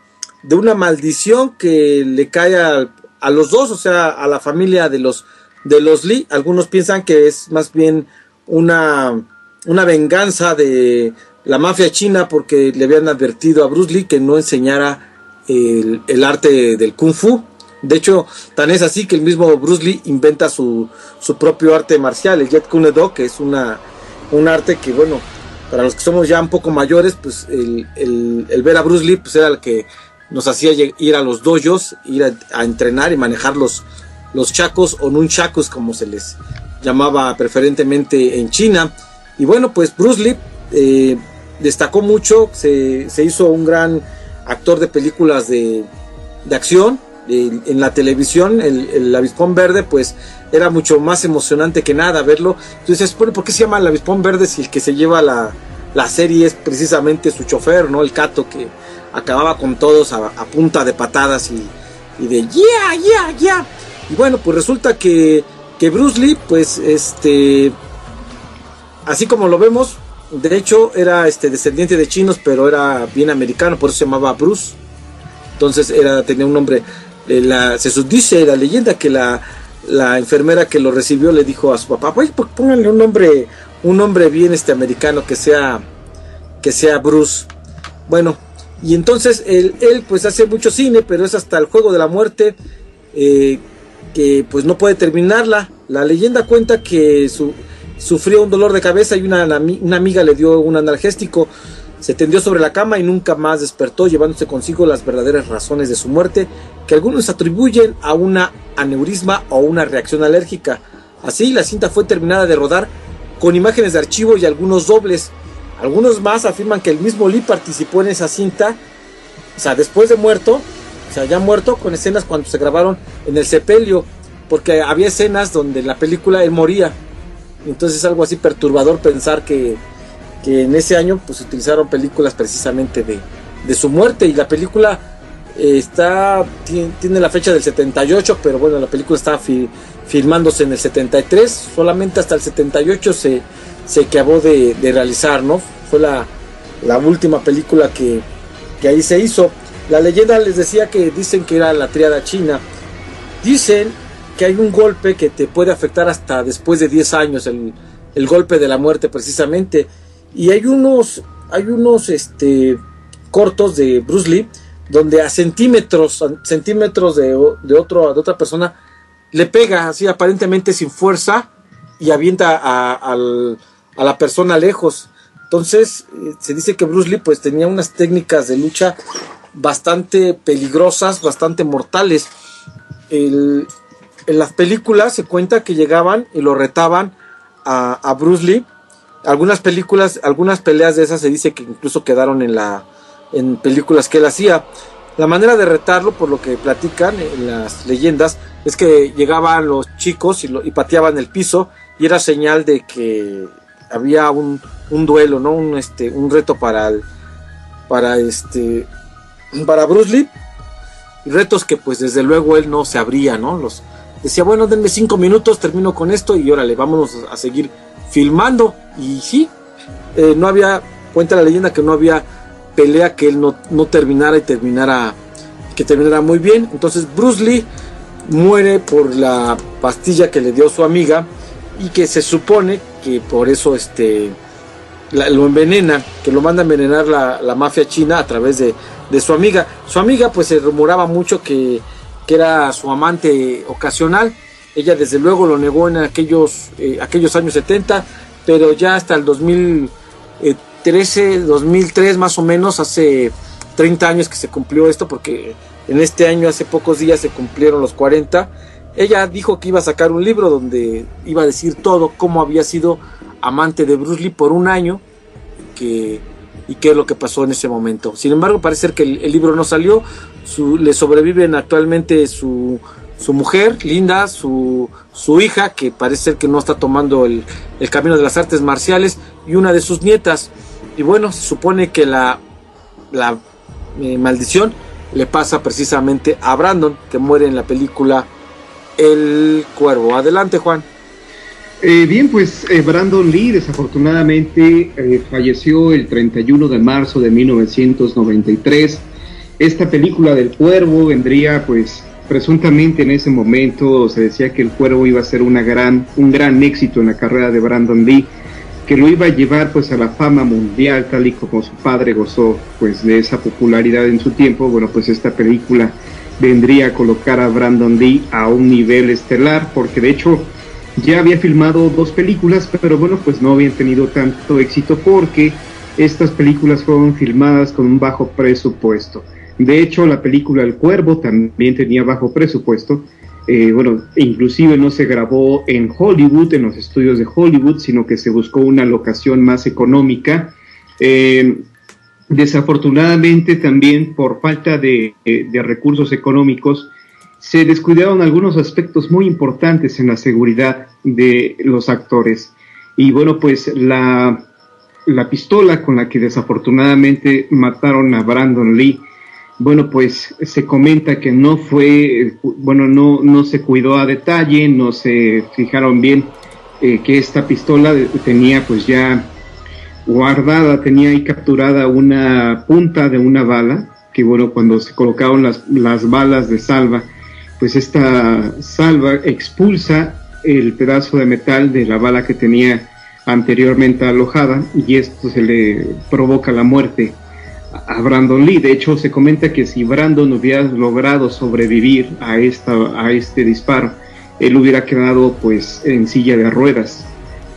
maldición que le cae a los dos, o sea, a la familia de los Lee. Algunos piensan que es más bien una venganza de la mafia china, porque le habían advertido a Bruce Lee que no enseñara el arte del Kung Fu. De hecho, tan es así que el mismo Bruce Lee inventa su propio arte marcial, el Jeet Kune Do, que es un arte que, bueno, para los que somos ya un poco mayores, pues el ver a Bruce Lee pues era el que nos hacía ir a los dojos, ir a entrenar y manejar los chacos o nunchakus, como se les llamaba preferentemente en China. Y bueno, pues Bruce Lee destacó mucho, se hizo un gran actor de películas de acción. En la televisión, el Avispón Verde, pues era mucho más emocionante que nada verlo. Entonces, bueno, ¿por qué se llama el Avispón Verde si el que se lleva la serie es precisamente su chofer, ¿no? El Cato, que acababa con todos a punta de patadas y de yeah. Y bueno, pues resulta que Bruce Lee, pues así como lo vemos, de hecho era descendiente de chinos, pero era bien americano, por eso se llamaba Bruce. Entonces tenía un nombre. Se dice la leyenda que la enfermera que lo recibió le dijo a su papá, pues pónganle un nombre bien americano, que sea Bruce. Bueno, y entonces él pues hace mucho cine, pero es hasta El Juego de la Muerte que pues no puede terminarla. La leyenda cuenta que sufrió un dolor de cabeza y una amiga le dio un analgésico. Se tendió sobre la cama y nunca más despertó, llevándose consigo las verdaderas razones de su muerte, que algunos atribuyen a una aneurisma o una reacción alérgica. Así, la cinta fue terminada de rodar con imágenes de archivo y algunos dobles. Algunos más afirman que el mismo Lee participó en esa cinta, o sea, después de muerto, o sea, ya muerto, con escenas cuando se grabaron en el sepelio, porque había escenas donde en la película él moría. Entonces es algo así perturbador pensar que en ese año pues utilizaron películas precisamente de su muerte. Y la película tiene la fecha del 78, pero bueno, la película estaba filmándose en el 73, solamente hasta el 78 se acabó de realizar, ¿no? Fue la última película que ahí se hizo. La leyenda les decía que dicen que era la tríada china. Dicen que hay un golpe que te puede afectar hasta después de 10 años, el golpe de la muerte precisamente. Y hay unos cortos de Bruce Lee donde a centímetros de otra persona le pega así aparentemente sin fuerza y avienta a la persona lejos. Entonces se dice que Bruce Lee pues tenía unas técnicas de lucha bastante peligrosas, bastante mortales. En las películas se cuenta que llegaban y lo retaban a Bruce Lee. Algunas peleas de esas se dice que incluso quedaron en películas que él hacía. La manera de retarlo, por lo que platican en las leyendas, es que llegaban los chicos y pateaban el piso, y era señal de que había un duelo, ¿no? Un reto para Bruce Lee, y retos que pues desde luego él no se abría, ¿no? Decía, bueno, denme 5 minutos, termino con esto y órale, vámonos a seguir filmando. Y sí, no había, cuenta la leyenda que no había pelea que él no terminara y que terminara muy bien. Entonces Bruce Lee muere por la pastilla que le dio su amiga, y que se supone que por eso lo envenena, que lo manda a envenenar la mafia china a través de su amiga. Su amiga pues se rumoraba mucho que era su amante ocasional. Ella desde luego lo negó en aquellos años 70, pero ya hasta el 2003 más o menos, hace 30 años que se cumplió esto, porque en este año, hace pocos días, se cumplieron los 40. Ella dijo que iba a sacar un libro donde iba a decir todo, cómo había sido amante de Bruce Lee por un año, y qué es lo que pasó en ese momento. Sin embargo, parece ser que el libro no salió. Le sobreviven actualmente su mujer, Linda, su hija, que parece ser que no está tomando el camino de las artes marciales, y una de sus nietas. Y bueno, se supone que la maldición le pasa precisamente a Brandon, que muere en la película El Cuervo. Adelante, Juan. Bien, pues Brandon Lee desafortunadamente falleció el 31 de marzo de 1993. Esta película del Cuervo vendría, pues, presuntamente en ese momento se decía que El Cuervo iba a ser un gran éxito en la carrera de Brandon Lee, que lo iba a llevar pues a la fama mundial, tal y como su padre gozó pues de esa popularidad en su tiempo. Bueno, pues esta película vendría a colocar a Brandon Lee a un nivel estelar, porque de hecho ya había filmado 2 películas, pero bueno, pues no habían tenido tanto éxito porque estas películas fueron filmadas con un bajo presupuesto. De hecho, la película El Cuervo también tenía bajo presupuesto. Bueno, inclusive no se grabó en Hollywood, en los estudios de Hollywood, sino que se buscó una locación más económica. Desafortunadamente también por falta de recursos económicos se descuidaron algunos aspectos muy importantes en la seguridad de los actores. Y bueno, pues la pistola con la que desafortunadamente mataron a Brandon Lee, bueno, pues se comenta que no se cuidó a detalle, no se fijaron bien que esta pistola tenía pues ya guardada, tenía ahí capturada una punta de una bala, que bueno, cuando se colocaron las balas de salva, pues esta salva expulsa el pedazo de metal de la bala que tenía anteriormente alojada, y esto se le provoca la muerte a Brandon Lee. De hecho, se comenta que si Brandon hubiera logrado sobrevivir a este disparo, él hubiera quedado pues en silla de ruedas.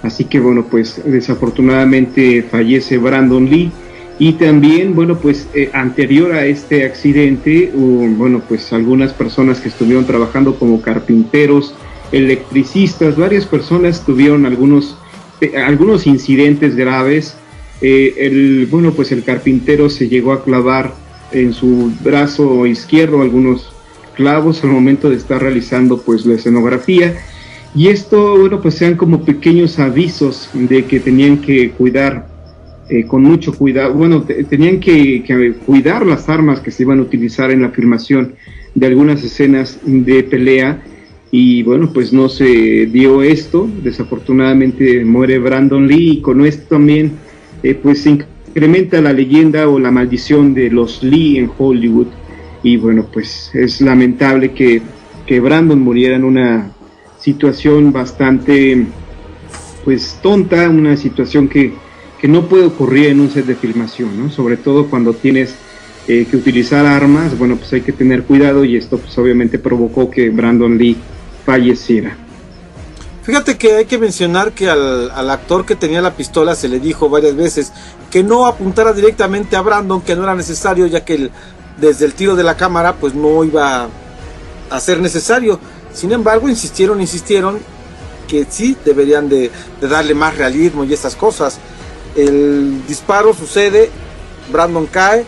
Así que bueno, pues desafortunadamente fallece Brandon Lee. Y también, bueno, pues anterior a este accidente, bueno, pues algunas personas que estuvieron trabajando como carpinteros, electricistas, varias personas tuvieron algunos incidentes graves. Bueno, pues el carpintero se llegó a clavar en su brazo izquierdo algunos clavos al momento de estar realizando pues la escenografía, y esto, bueno, pues sean como pequeños avisos de que tenían que cuidar con mucho cuidado, bueno, tenían que cuidar las armas que se iban a utilizar en la filmación de algunas escenas de pelea. Y bueno, pues no se dio esto, desafortunadamente muere Brandon Lee, y con esto también pues se incrementa la leyenda o la maldición de los Lee en Hollywood. Y bueno, pues es lamentable que Brandon muriera en una situación bastante pues tonta, una situación que no puede ocurrir en un set de filmación, ¿no? Sobre todo cuando tienes que utilizar armas. Bueno, pues hay que tener cuidado, y esto pues obviamente provocó que Brandon Lee falleciera. Fíjate que hay que mencionar que al actor que tenía la pistola se le dijo varias veces que no apuntara directamente a Brandon, que no era necesario, ya que desde el tiro de la cámara pues no iba a ser necesario. Sin embargo, insistieron que sí deberían de darle más realismo y esas cosas. El disparo sucede, Brandon cae,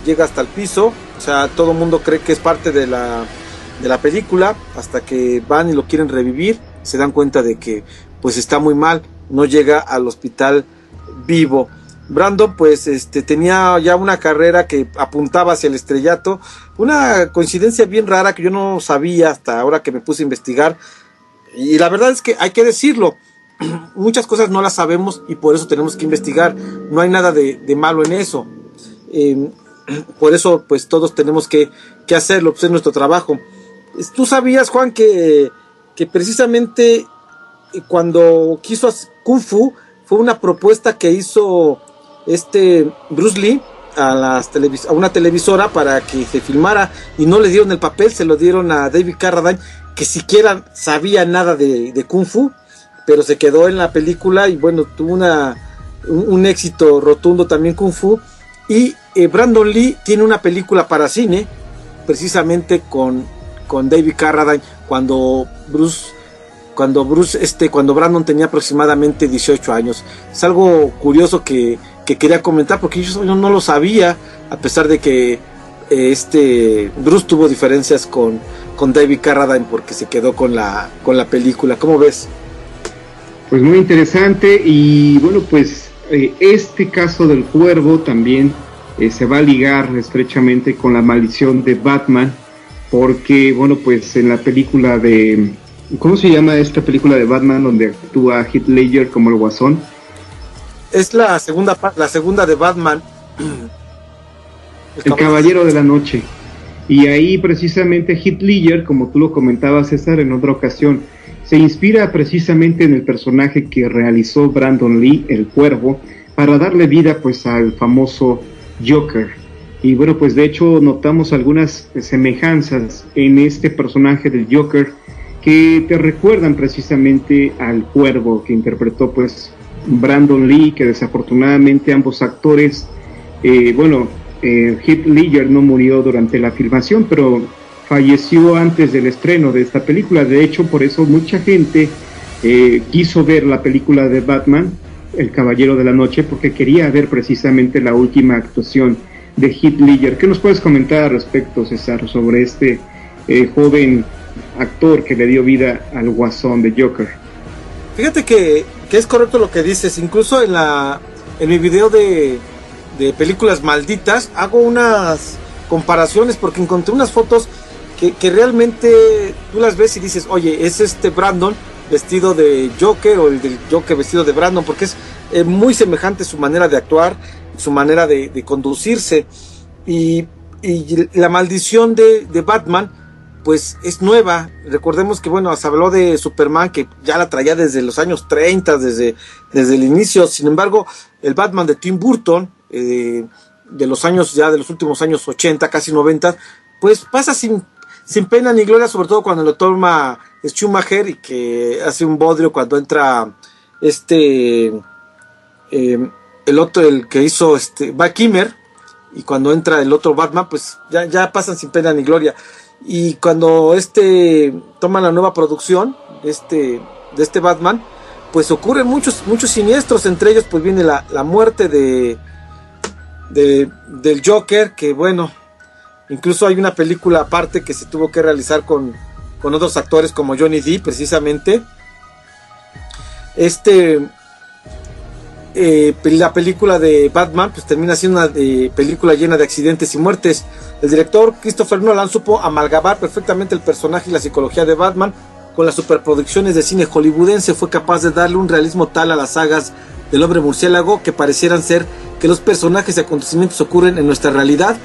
llega hasta el piso, O sea, todo el mundo cree que es parte de la película, hasta que van y lo quieren revivir, se dan cuenta de que pues está muy mal, no llega al hospital vivo. Brandon pues tenía ya una carrera que apuntaba hacia el estrellato, una coincidencia bien rara que yo no sabía hasta ahora que me puse a investigar, y la verdad es que hay que decirlo, muchas cosas no las sabemos y por eso tenemos que investigar, no hay nada de malo en eso, por eso pues todos tenemos que hacerlo, pues es nuestro trabajo. ¿Tú sabías, Juan, que precisamente cuando quiso hacer Kung Fu fue una propuesta que hizo Bruce Lee a una televisora para que se filmara, y no le dieron el papel, se lo dieron a David Carradine, que siquiera sabía nada de Kung Fu, pero se quedó en la película y bueno, tuvo un éxito rotundo también Kung Fu. Y Brandon Lee tiene una película para cine precisamente con David Carradine cuando Brandon tenía aproximadamente 18 años. Es algo curioso que quería comentar porque yo no lo sabía, a pesar de que Bruce tuvo diferencias con David Carradine porque se quedó con la película. ¿Cómo ves? Pues muy interesante, y bueno, pues este caso del cuervo también se va a ligar estrechamente con la maldición de Batman, porque bueno, pues en la película de... ¿Cómo se llama esta película de Batman donde actúa Heath Ledger como el Guasón? Es la segunda de Batman. El Caballero de la Noche. Y ahí precisamente Heath Ledger, como tú lo comentabas, César, en otra ocasión, se inspira precisamente en el personaje que realizó Brandon Lee, el Cuervo, para darle vida pues al famoso Joker. Y bueno, pues de hecho notamos algunas semejanzas en este personaje del Joker que te recuerdan precisamente al Cuervo que interpretó pues Brandon Lee, que desafortunadamente ambos actores, Heath Ledger no murió durante la filmación, pero falleció antes del estreno de esta película. De hecho, por eso mucha gente quiso ver la película de Batman, El Caballero de la Noche, porque quería ver precisamente la última actuación de Heath Ledger. ¿Qué nos puedes comentar al respecto, César, sobre este joven actor que le dio vida al Guasón de Joker? Fíjate que es correcto lo que dices. Incluso en mi video de películas malditas hago unas comparaciones porque encontré unas fotos que realmente tú las ves y dices, oye, es Brandon vestido de Joker o el del Joker vestido de Brandon, porque es muy semejante su manera de actuar, su manera de conducirse, y la maldición de Batman pues es nueva. Recordemos que bueno, se habló de Superman, que ya la traía desde los años 30, desde el inicio. Sin embargo, el Batman de Tim Burton, de los últimos años 80, casi 90, pues pasa sin pena ni gloria, sobre todo cuando lo toma Schumacher y que hace un bodrio cuando entra el que hizo Val Kilmer, y cuando entra el otro Batman, pues ya pasan sin pena ni gloria. Y cuando toman la nueva producción de este Batman, pues ocurren muchos siniestros. Entre ellos pues viene la muerte del Joker, que bueno, incluso hay una película aparte que se tuvo que realizar con otros actores como Johnny Depp, precisamente. La película de Batman pues termina siendo una película llena de accidentes y muertes. El director Christopher Nolan supo amalgamar perfectamente el personaje y la psicología de Batman con las superproducciones de cine hollywoodense. Fue capaz de darle un realismo tal a las sagas del hombre murciélago que parecieran ser que los personajes y acontecimientos ocurren en nuestra realidad,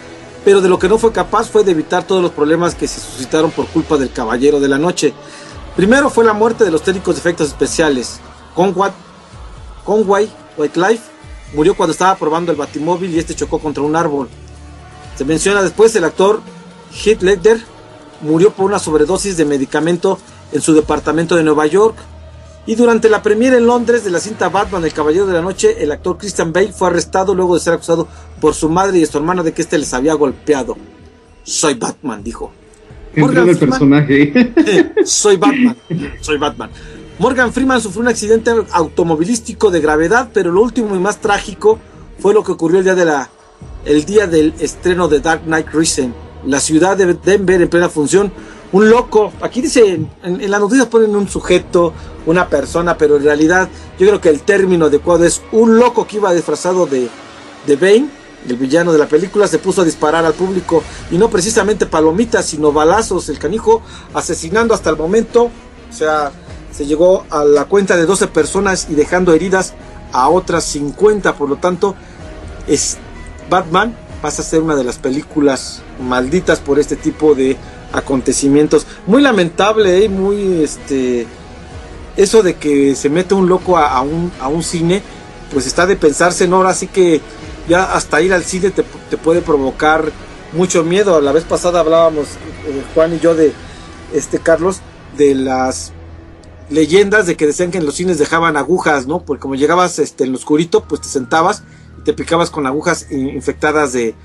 pero de lo que no fue capaz fue de evitar todos los problemas que se suscitaron por culpa del Caballero de la Noche. Primero fue la muerte de los técnicos de efectos especiales. Conway Whitelife murió cuando estaba probando el Batimóvil y chocó contra un árbol. Se menciona después el actor Heath Ledger murió por una sobredosis de medicamento en su departamento de Nueva York. Y durante la premiere en Londres de la cinta Batman, el Caballero de la Noche, el actor Christian Bale fue arrestado luego de ser acusado por su madre y su hermana de que les había golpeado. Soy Batman, dijo. Morgan el personaje. Soy Batman. Morgan Freeman sufrió un accidente automovilístico de gravedad, pero lo último y más trágico fue lo que ocurrió el día del estreno de Dark Knight Rises. la ciudad de Denver en plena función. Un loco, aquí dice, en las noticias ponen un sujeto, una persona, pero en realidad yo creo que el término adecuado es un loco que iba disfrazado de Bane, el villano de la película, se puso a disparar al público, y no precisamente palomitas, sino balazos, el canijo, asesinando hasta el momento, o sea, se llegó a la cuenta de 12 personas y dejando heridas a otras 50, por lo tanto, Batman pasa a ser una de las películas malditas por este tipo de acontecimientos. Muy lamentable, muy eso de que se mete un loco a un cine, pues está de pensarse, ¿no? Ahora sí que ya hasta ir al cine te puede provocar mucho miedo. La vez pasada hablábamos, Juan y yo, de Carlos, de las leyendas de que decían que en los cines dejaban agujas, ¿no? Porque como llegabas en lo oscurito, pues te sentabas y te picabas con agujas infectadas de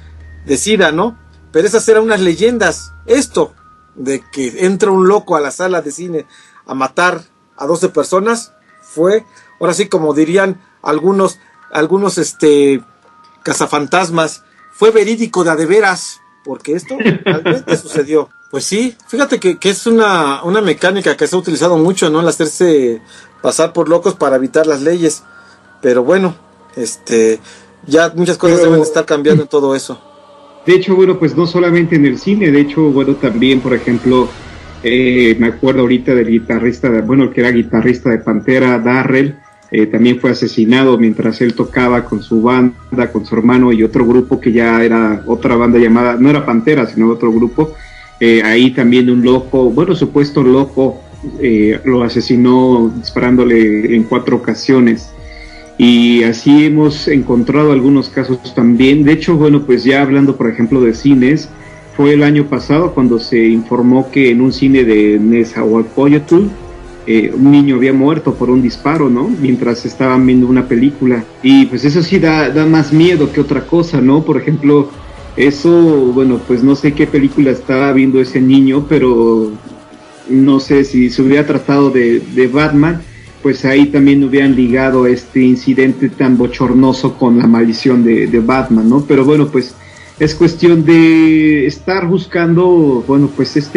SIDA, ¿no? Pero esas eran unas leyendas. Esto de que entra un loco a la sala de cine a matar a 12 personas fue, ahora sí, como dirían algunos cazafantasmas, fue verídico de a de veras, porque esto realmente sucedió. Pues sí, fíjate que es una mecánica que se ha utilizado mucho, ¿no? El hacerse pasar por locos para evitar las leyes. Pero bueno, ya muchas cosas deben estar cambiando en todo eso. De hecho, bueno, pues no solamente en el cine, de hecho, bueno, también, por ejemplo, me acuerdo ahorita del guitarrista, el que era guitarrista de Pantera, Darrell, también fue asesinado mientras él tocaba con su banda, con su hermano y otro grupo que ya era otra banda llamada, no era Pantera, sino otro grupo. Ahí también un loco, supuesto loco, lo asesinó disparándole en 4 ocasiones. Y así hemos encontrado algunos casos también. De hecho, pues ya hablando, por ejemplo, de cines, fue el año pasado cuando se informó que en un cine de Nezahualcóyotl, un niño había muerto por un disparo, ¿no? Mientras estaban viendo una película. Y pues eso sí da más miedo que otra cosa, ¿no? Por ejemplo, eso, pues no sé qué película estaba viendo ese niño, pero no sé si se hubiera tratado de Batman, pues ahí también hubieran ligado este incidente tan bochornoso con la maldición de Batman, ¿no? Pero pues es cuestión de estar buscando, pues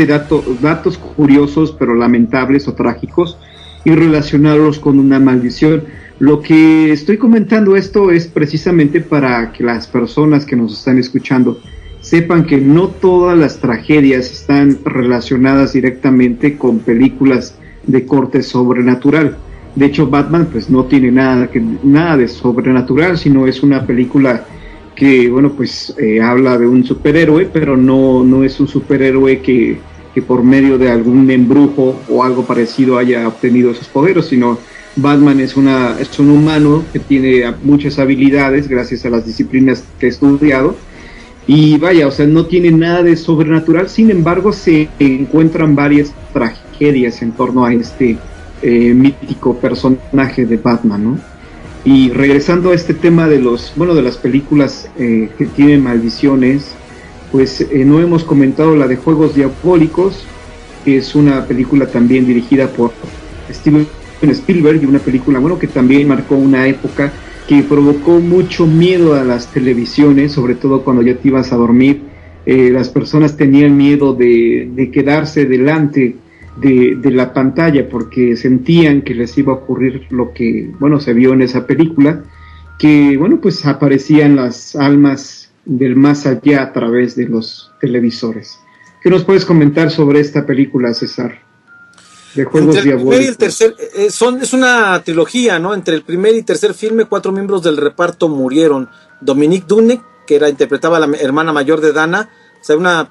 datos curiosos pero lamentables o trágicos y relacionarlos con una maldición. Lo que estoy comentando esto es precisamente para que las personas que nos están escuchando sepan que no todas las tragedias están relacionadas directamente con películas de corte sobrenatural. De hecho, Batman pues no tiene nada de sobrenatural, sino es una película que, habla de un superhéroe, pero no es un superhéroe que por medio de algún embrujo o algo parecido haya obtenido esos poderes, sino Batman es un humano que tiene muchas habilidades gracias a las disciplinas que ha estudiado, y no tiene nada de sobrenatural. Sin embargo, se encuentran varias tragedias en torno a este mítico personaje de Batman, ¿no? Y regresando a este tema de las películas que tienen maldiciones, pues no hemos comentado la de Juegos Diabólicos, que es una película también dirigida por Steven Spielberg, y una película que también marcó una época, que provocó mucho miedo a las televisiones, sobre todo cuando ya te ibas a dormir. Las personas tenían miedo de quedarse delante de la pantalla porque sentían que les iba a ocurrir lo que se vio en esa película, que pues aparecían las almas del más allá a través de los televisores. ¿Qué nos puedes comentar sobre esta película, César? De Juegos Diabólicos. El tercer, es una trilogía, ¿no? Entre el primer y tercer filme, 4 miembros del reparto murieron. Dominique Dunne, que interpretaba a la hermana mayor de Dana, o sea, una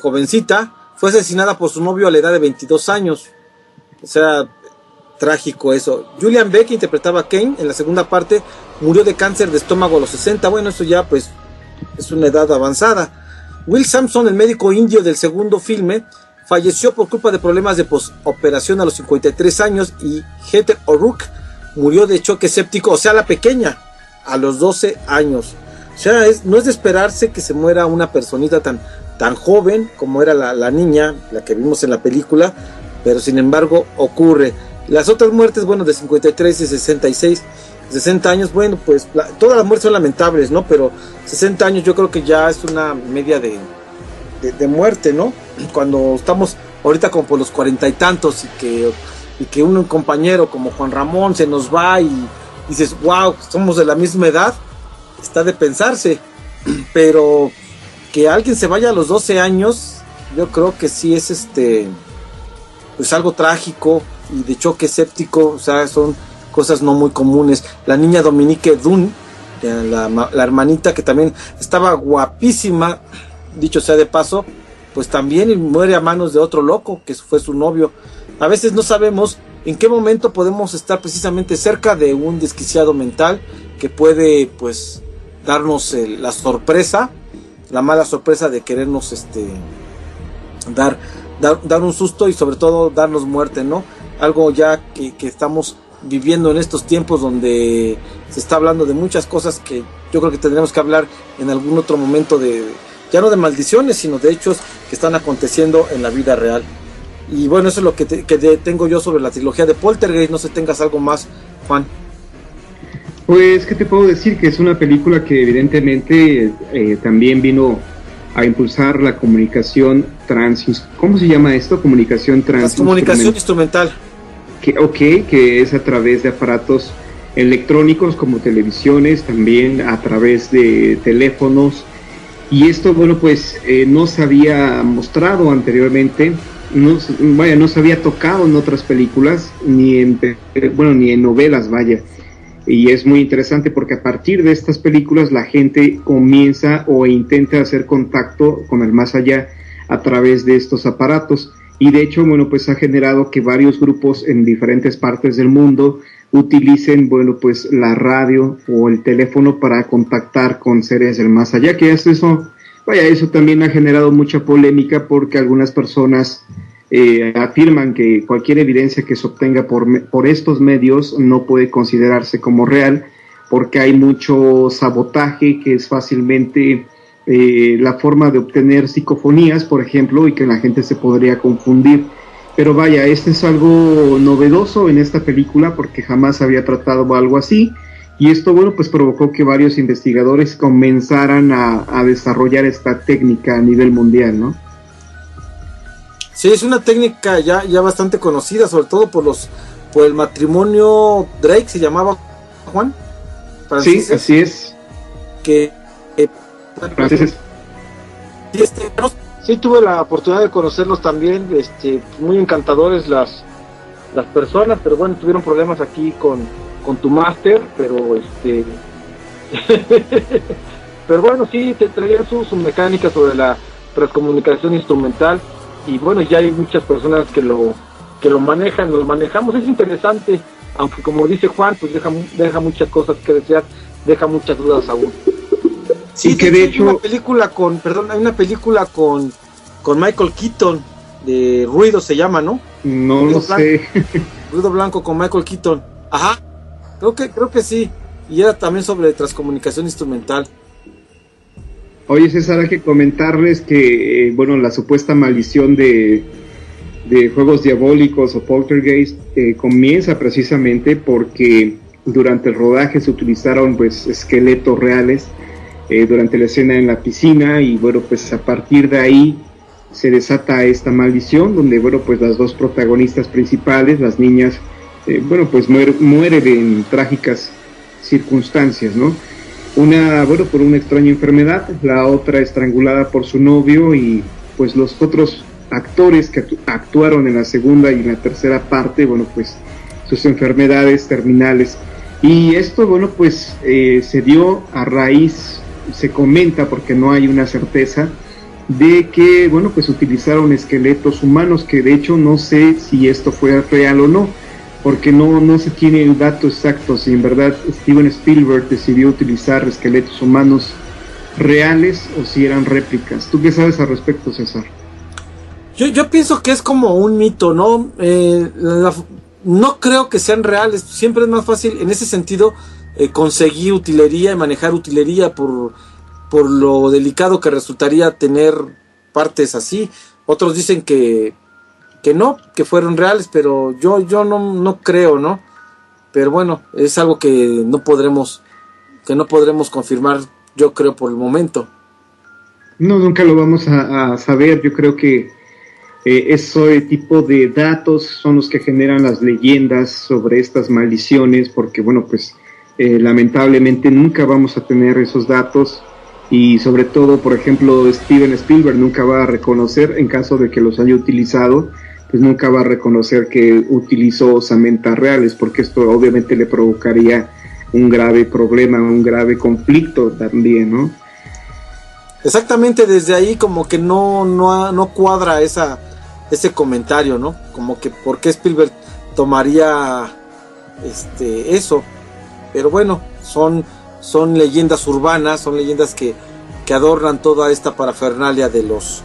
jovencita, fue asesinada por su novio a la edad de 22 años. O sea, trágico eso. Julian Beck, que interpretaba a Kane en la segunda parte, murió de cáncer de estómago a los 60. Bueno, eso ya pues es una edad avanzada. Will Sampson, el médico indio del segundo filme, falleció por culpa de problemas de posoperación a los 53 años. Y Heather O'Rourke murió de choque séptico, o sea, la pequeña, a los 12 años. O sea, no es de esperarse que se muera una personita tan joven como era la niña, la que vimos en la película, pero sin embargo ocurre. Las otras muertes, de 53 y 66, 60 años, pues todas las muertes son lamentables, ¿no? Pero 60 años yo creo que ya es una media de muerte, ¿no? Cuando estamos ahorita como por los 40 y tantos y que un compañero como Juan Ramón se nos va y dices, wow, somos de la misma edad, está de pensarse, pero que alguien se vaya a los 12 años, yo creo que sí es pues algo trágico y de choque séptico, o sea, son cosas no muy comunes. La niña Dominique Dunne, la hermanita que también estaba guapísima, dicho sea de paso, pues también muere a manos de otro loco que fue su novio. A veces no sabemos en qué momento podemos estar precisamente cerca de un desquiciado mental que puede pues darnos la sorpresa, la mala sorpresa de querernos dar un susto y sobre todo darnos muerte, ¿no? Algo ya que estamos viviendo en estos tiempos donde se está hablando de muchas cosas que yo creo que tendremos que hablar en algún otro momento, ya no de maldiciones, sino de hechos que están aconteciendo en la vida real. Y bueno, eso es lo que tengo yo sobre la trilogía de Poltergeist. No sé si tengas algo más, Juan. Pues, ¿qué te puedo decir? Que es una película que evidentemente también vino a impulsar la comunicación ¿cómo se llama esto? Comunicación instrumental. Que es a través de aparatos electrónicos como televisiones, también a través de teléfonos. Y esto, bueno, pues no se había mostrado anteriormente, no se había tocado en otras películas, ni en novelas, vaya. Y es muy interesante porque a partir de estas películas la gente comienza o intenta hacer contacto con el más allá a través de estos aparatos. Y de hecho, bueno, pues ha generado que varios grupos en diferentes partes del mundo utilicen, bueno, pues la radio o el teléfono para contactar con seres del más allá, que eso también ha generado mucha polémica porque algunas personas afirman que cualquier evidencia que se obtenga por estos medios no puede considerarse como real porque hay mucho sabotaje, que es fácilmente la forma de obtener psicofonías, por ejemplo, y que la gente se podría confundir. Pero vaya, este es algo novedoso en esta película porque jamás había tratado algo así, y esto, bueno, pues provocó que varios investigadores comenzaran a desarrollar esta técnica a nivel mundial, ¿no? Sí, es una técnica ya bastante conocida, sobre todo por el matrimonio Drake, se llamaba, Juan. Franceses, sí, así es. Franceses. Sí, tuve la oportunidad de conocerlos también, muy encantadores las personas, pero bueno, tuvieron problemas aquí con tu máster, pero pero bueno, sí, te traían su mecánica sobre la transcomunicación instrumental, y bueno, ya hay muchas personas que lo manejan, lo manejamos. Es interesante, aunque como dice Juan, pues deja muchas cosas que desear, deja muchas dudas aún. Sí, que de hecho hay una película con Michael Keaton, de Ruido se llama, ¿no? No lo sé. Ruido Blanco con Michael Keaton. Ajá. Creo que sí. Y era también sobre transcomunicación instrumental. Oye, César, hay que comentarles que, la supuesta maldición de Juegos Diabólicos o Poltergeist comienza precisamente porque durante el rodaje se utilizaron pues esqueletos reales durante la escena en la piscina, y bueno, pues a partir de ahí se desata esta maldición donde, pues las dos protagonistas principales, las niñas, pues mueren en trágicas circunstancias, ¿no? Una, por una extraña enfermedad, la otra estrangulada por su novio, y pues los otros actores que actuaron en la segunda y en la tercera parte, pues sus enfermedades terminales. Y esto, pues se dio a raíz, se comenta porque no hay una certeza, de que, pues utilizaron esqueletos humanos, que de hecho no sé si esto fue real o no, porque no se tiene el dato exacto si en verdad Steven Spielberg decidió utilizar esqueletos humanos reales o si eran réplicas. ¿Tú qué sabes al respecto, César? Yo pienso que es como un mito, ¿no? No creo que sean reales. Siempre es más fácil en ese sentido conseguir utilería y manejar utilería por lo delicado que resultaría tener partes así. Otros dicen que no, que fueron reales, pero yo no creo, ¿no? Pero bueno, es algo que no podremos confirmar, yo creo, por el momento. No, nunca lo vamos a saber. Yo creo que ese tipo de datos son los que generan las leyendas sobre estas maldiciones, porque bueno, pues lamentablemente nunca vamos a tener esos datos, y sobre todo, por ejemplo, Steven Spielberg nunca va a reconocer, en caso de que los haya utilizado, pues nunca va a reconocer que utilizó osamentas reales, porque esto obviamente le provocaría un grave problema, un grave conflicto también, ¿no? Exactamente, desde ahí como que no cuadra ese comentario, ¿no? Como que por qué Spielberg tomaría eso. Pero bueno, son leyendas urbanas, son leyendas que adornan toda esta parafernalia de los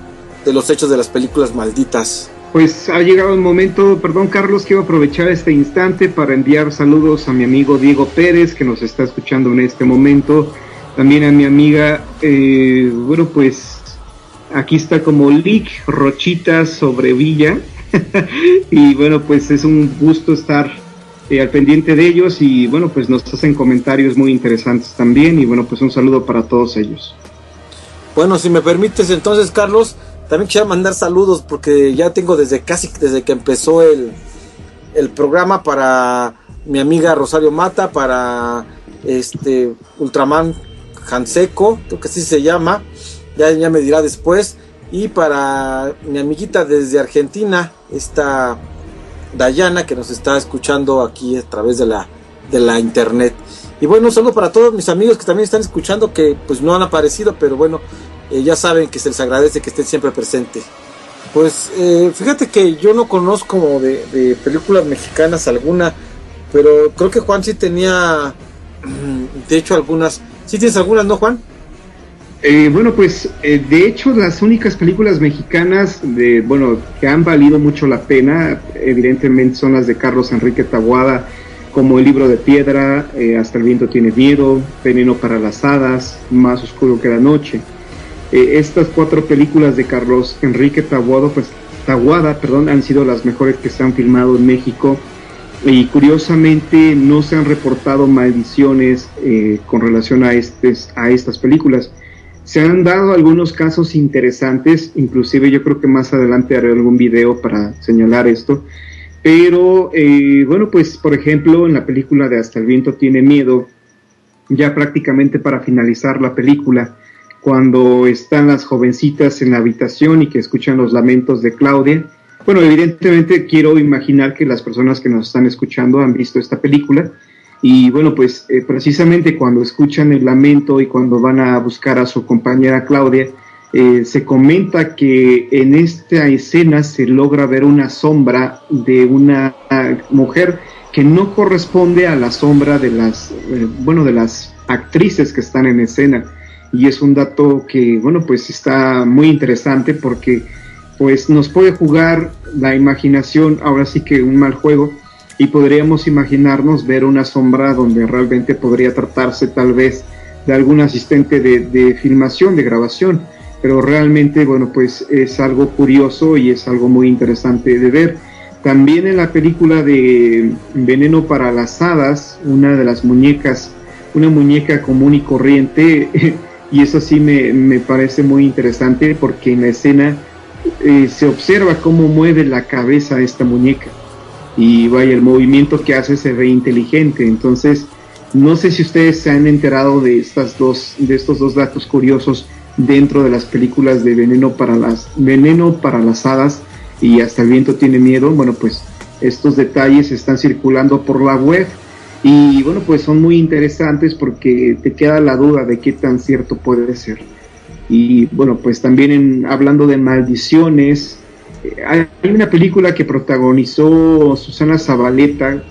hechos de las películas malditas. Pues ha llegado el momento, perdón Carlos, quiero aprovechar este instante para enviar saludos a mi amigo Diego Pérez, que nos está escuchando en este momento, también a mi amiga, bueno pues aquí está como Lick Rochita Sobrevilla, y bueno pues es un gusto estar al pendiente de ellos, y bueno pues nos hacen comentarios muy interesantes también, y bueno pues un saludo para todos ellos. Bueno, si me permites entonces, Carlos, también quisiera mandar saludos porque ya tengo desde que empezó el programa, para mi amiga Rosario Mata, para Ultraman Hanseco, creo que así se llama, ya me dirá después, y para mi amiguita desde Argentina, esta Dayana, que nos está escuchando aquí a través de la internet. Y bueno, un saludo para todos mis amigos que también están escuchando, que pues no han aparecido, pero bueno, ya saben que se les agradece que estén siempre presentes. Pues fíjate que yo no conozco de películas mexicanas alguna, pero creo que Juan sí tenía, de hecho algunas. ¿Sí tienes algunas, no, Juan? Bueno, pues de hecho las únicas películas mexicanas que han valido mucho la pena, evidentemente son las de Carlos Enrique Taboada, como El libro de piedra, Hasta el viento tiene miedo, Veneno para las hadas, Más oscuro que la noche. Estas 4 películas de Carlos Enrique Taboada, han sido las mejores que se han filmado en México, y curiosamente no se han reportado maldiciones con relación a estas películas. Se han dado algunos casos interesantes, inclusive yo creo que más adelante haré algún video para señalar esto, pero bueno, pues por ejemplo en la película de Hasta el viento tiene miedo, ya prácticamente para finalizar la película, cuando están las jovencitas en la habitación y que escuchan los lamentos de Claudia, bueno, evidentemente quiero imaginar que las personas que nos están escuchando han visto esta película, y bueno, pues precisamente cuando escuchan el lamento y cuando van a buscar a su compañera Claudia, se comenta que en esta escena se logra ver una sombra de una mujer que no corresponde a la sombra de las actrices que están en escena, y es un dato que bueno pues está muy interesante, porque pues nos puede jugar la imaginación, ahora sí que un mal juego, y podríamos imaginarnos ver una sombra donde realmente podría tratarse tal vez de algún asistente de filmación, de grabación, pero realmente, bueno, pues es algo curioso y es algo muy interesante de ver. También en la película de Veneno para las hadas, una de las muñecas, una muñeca común y corriente, y eso sí me parece muy interesante, porque en la escena se observa cómo mueve la cabeza esta muñeca, y vaya, el movimiento que hace se ve inteligente. Entonces no sé si ustedes se han enterado de estos dos datos curiosos dentro de las películas de Veneno para las hadas y Hasta el viento tiene miedo. Bueno, pues estos detalles están circulando por la web, y bueno, pues son muy interesantes porque te queda la duda de qué tan cierto puede ser. Y bueno, pues también hablando de maldiciones, hay una película que protagonizó Susana Zabaleta,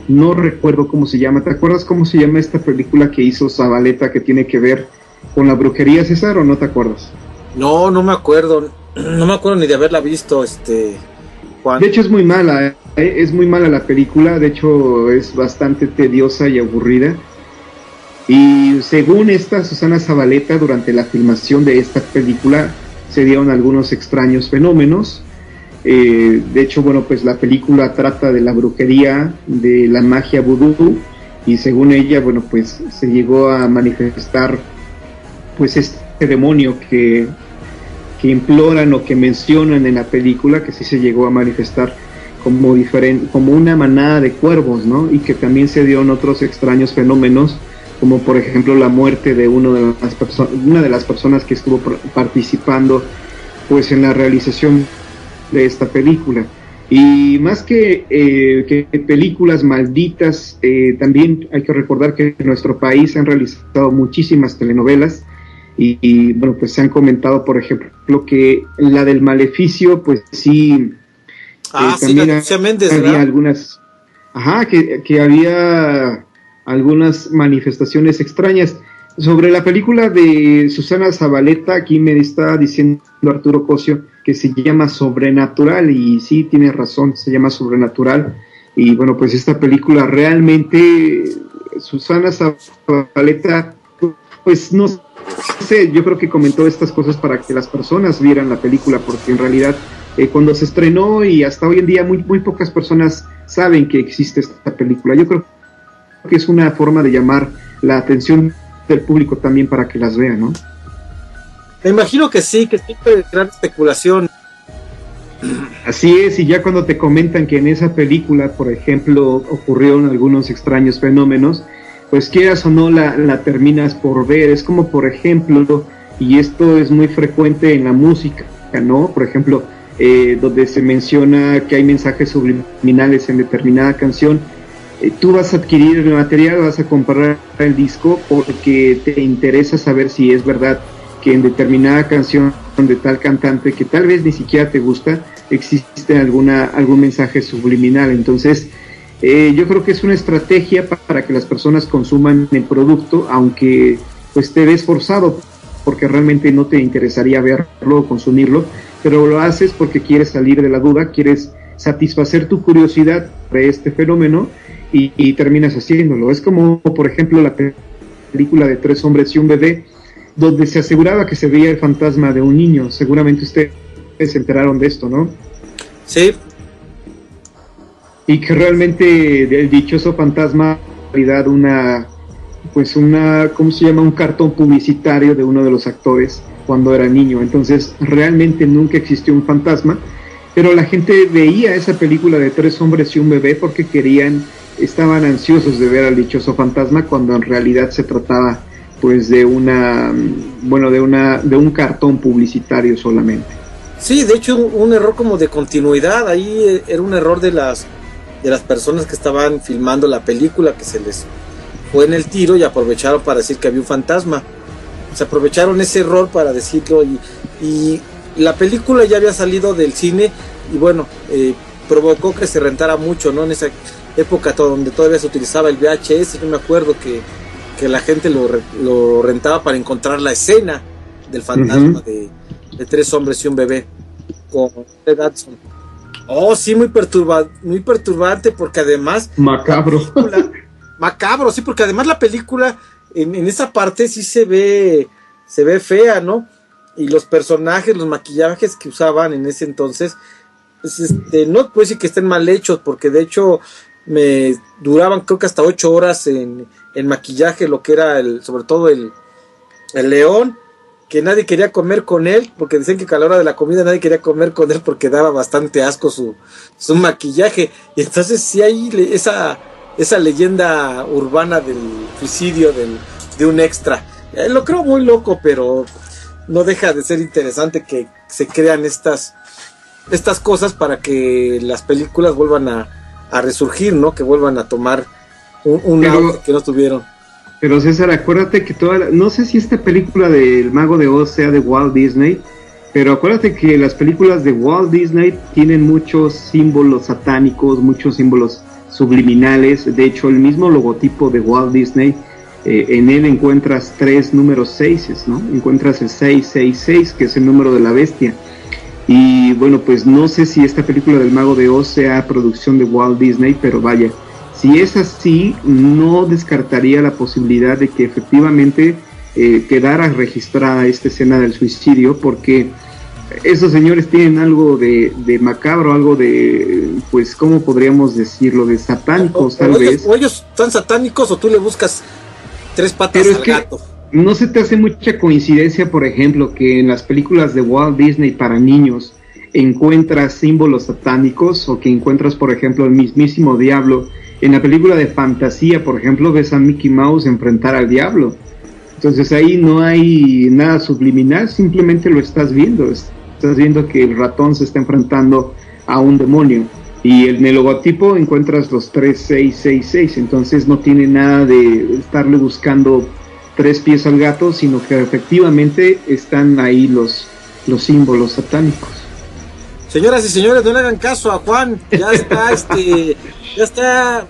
no recuerdo cómo se llama. ¿Te acuerdas cómo se llama esta película que hizo Zabaleta, que tiene que ver con la brujería, César, o no te acuerdas? No me acuerdo ni de haberla visto, Juan. De hecho es muy mala, es muy mala la película, de hecho es bastante tediosa y aburrida. Y según esta Susana Zabaleta, durante la filmación de esta película se dieron algunos extraños fenómenos. De hecho, bueno, pues la película trata de la brujería, de la magia vudú, y según ella, bueno, pues se llegó a manifestar pues demonio que imploran o que mencionan en la película, que sí se llegó a manifestar como como una manada de cuervos, ¿no? Y que también se dio en otros extraños fenómenos, como por ejemplo la muerte de una de las personas que estuvo participando pues en la realización de esta película. Y más que películas malditas, también hay que recordar que en nuestro país se han realizado muchísimas telenovelas y bueno, pues se han comentado, por ejemplo, que la del Maleficio, pues sí, también sí, Méndez, había ¿verdad? algunas, que había algunas manifestaciones extrañas. Sobre la película de Susana Zabaleta, aquí me está diciendo Arturo Cosio que se llama Sobrenatural, y sí, tiene razón, se llama Sobrenatural. Y bueno, pues esta película realmente, Susana Zabaleta, pues no sé, yo creo que comentó estas cosas para que las personas vieran la película, porque en realidad cuando se estrenó y hasta hoy en día muy pocas personas saben que existe esta película. Yo creo que es una forma de llamar la atención del público también para que las vean, ¿no? Me imagino que sí, que siempre gran especulación. Así es, y ya cuando te comentan que en esa película, por ejemplo, ocurrieron algunos extraños fenómenos, pues quieras o no la terminas por ver. Es como, por ejemplo, y esto es muy frecuente en la música, ¿no? Por ejemplo, donde se menciona que hay mensajes subliminales en determinada canción, tú vas a adquirir el material, vas a comprar el disco porque te interesa saber si es verdad que en determinada canción de tal cantante que tal vez ni siquiera te gusta, existe algún mensaje subliminal. Entonces, yo creo que es una estrategia para que las personas consuman el producto, aunque pues te ves forzado porque realmente no te interesaría verlo o consumirlo, pero lo haces porque quieres salir de la duda, quieres satisfacer tu curiosidad de este fenómeno y terminas haciéndolo. Es como, por ejemplo, la película de 3 hombres y un bebé, donde se aseguraba que se veía el fantasma de un niño. Seguramente ustedes se enteraron de esto, ¿no? Sí. Y que realmente el dichoso fantasma, en realidad ¿cómo se llama? Un cartón publicitario de uno de los actores cuando era niño. Entonces, realmente nunca existió un fantasma, pero la gente veía esa película de 3 hombres y un bebé porque estaban ansiosos de ver al dichoso fantasma, cuando en realidad se trataba pues de un cartón publicitario solamente. Sí, de hecho un error como de continuidad, ahí era un error de las personas que estaban filmando la película, que se les fue en el tiro y aprovecharon para decir que había un fantasma. Se aprovecharon ese error para decirlo, y la película ya había salido del cine y bueno, provocó que se rentara mucho, ¿no? En esa época donde todavía se utilizaba el VHS, yo me acuerdo que la gente lo rentaba para encontrar la escena del fantasma de 3 hombres y un bebé con Ted Danson. Oh, sí, muy perturbante, porque además macabro, sí, porque además la película en esa parte sí se ve fea, ¿no? Y los personajes, los maquillajes que usaban en ese entonces, pues no puedo decir que estén mal hechos, porque de hecho me duraban creo que hasta 8 horas en maquillaje, lo que era sobre todo el león, que nadie quería comer con él, porque decían que a la hora de la comida nadie quería comer con él porque daba bastante asco su maquillaje. Y entonces sí hay esa leyenda urbana del suicidio de un extra. Lo creo muy loco, pero no deja de ser interesante que se crean estas cosas para que las películas vuelvan a resurgir, ¿no? Que vuelvan a tomar un auge que no tuvieron. Pero César, acuérdate que no sé si esta película del Mago de Oz sea de Walt Disney, pero acuérdate que las películas de Walt Disney tienen muchos símbolos satánicos, muchos símbolos subliminales. De hecho, el mismo logotipo de Walt Disney, en él encuentras 3 números 6, ¿no? Encuentras el 666, que es el número de la bestia. Y bueno, pues no sé si esta película del Mago de Oz sea producción de Walt Disney, pero vaya, si es así, no descartaría la posibilidad de que efectivamente quedara registrada esta escena del suicidio, porque esos señores tienen algo de macabro, algo de, pues, ¿cómo podríamos decirlo? De satánicos, tal vez. O ellos están satánicos, o tú le buscas 3 patas al gato. ¿no se te hace mucha coincidencia, por ejemplo, que en las películas de Walt Disney para niños encuentras símbolos satánicos, o que encuentras, por ejemplo, el mismísimo diablo? En la película de fantasía, por ejemplo, ves a Mickey Mouse enfrentar al diablo. Entonces ahí no hay nada subliminal, simplemente lo estás viendo. Estás viendo que el ratón se está enfrentando a un demonio. Y en el logotipo encuentras los 3666, entonces no tiene nada de estarle buscando tres pies al gato, sino que efectivamente están ahí los símbolos satánicos. Señoras y señores, no le hagan caso a Juan, ya está, ya está,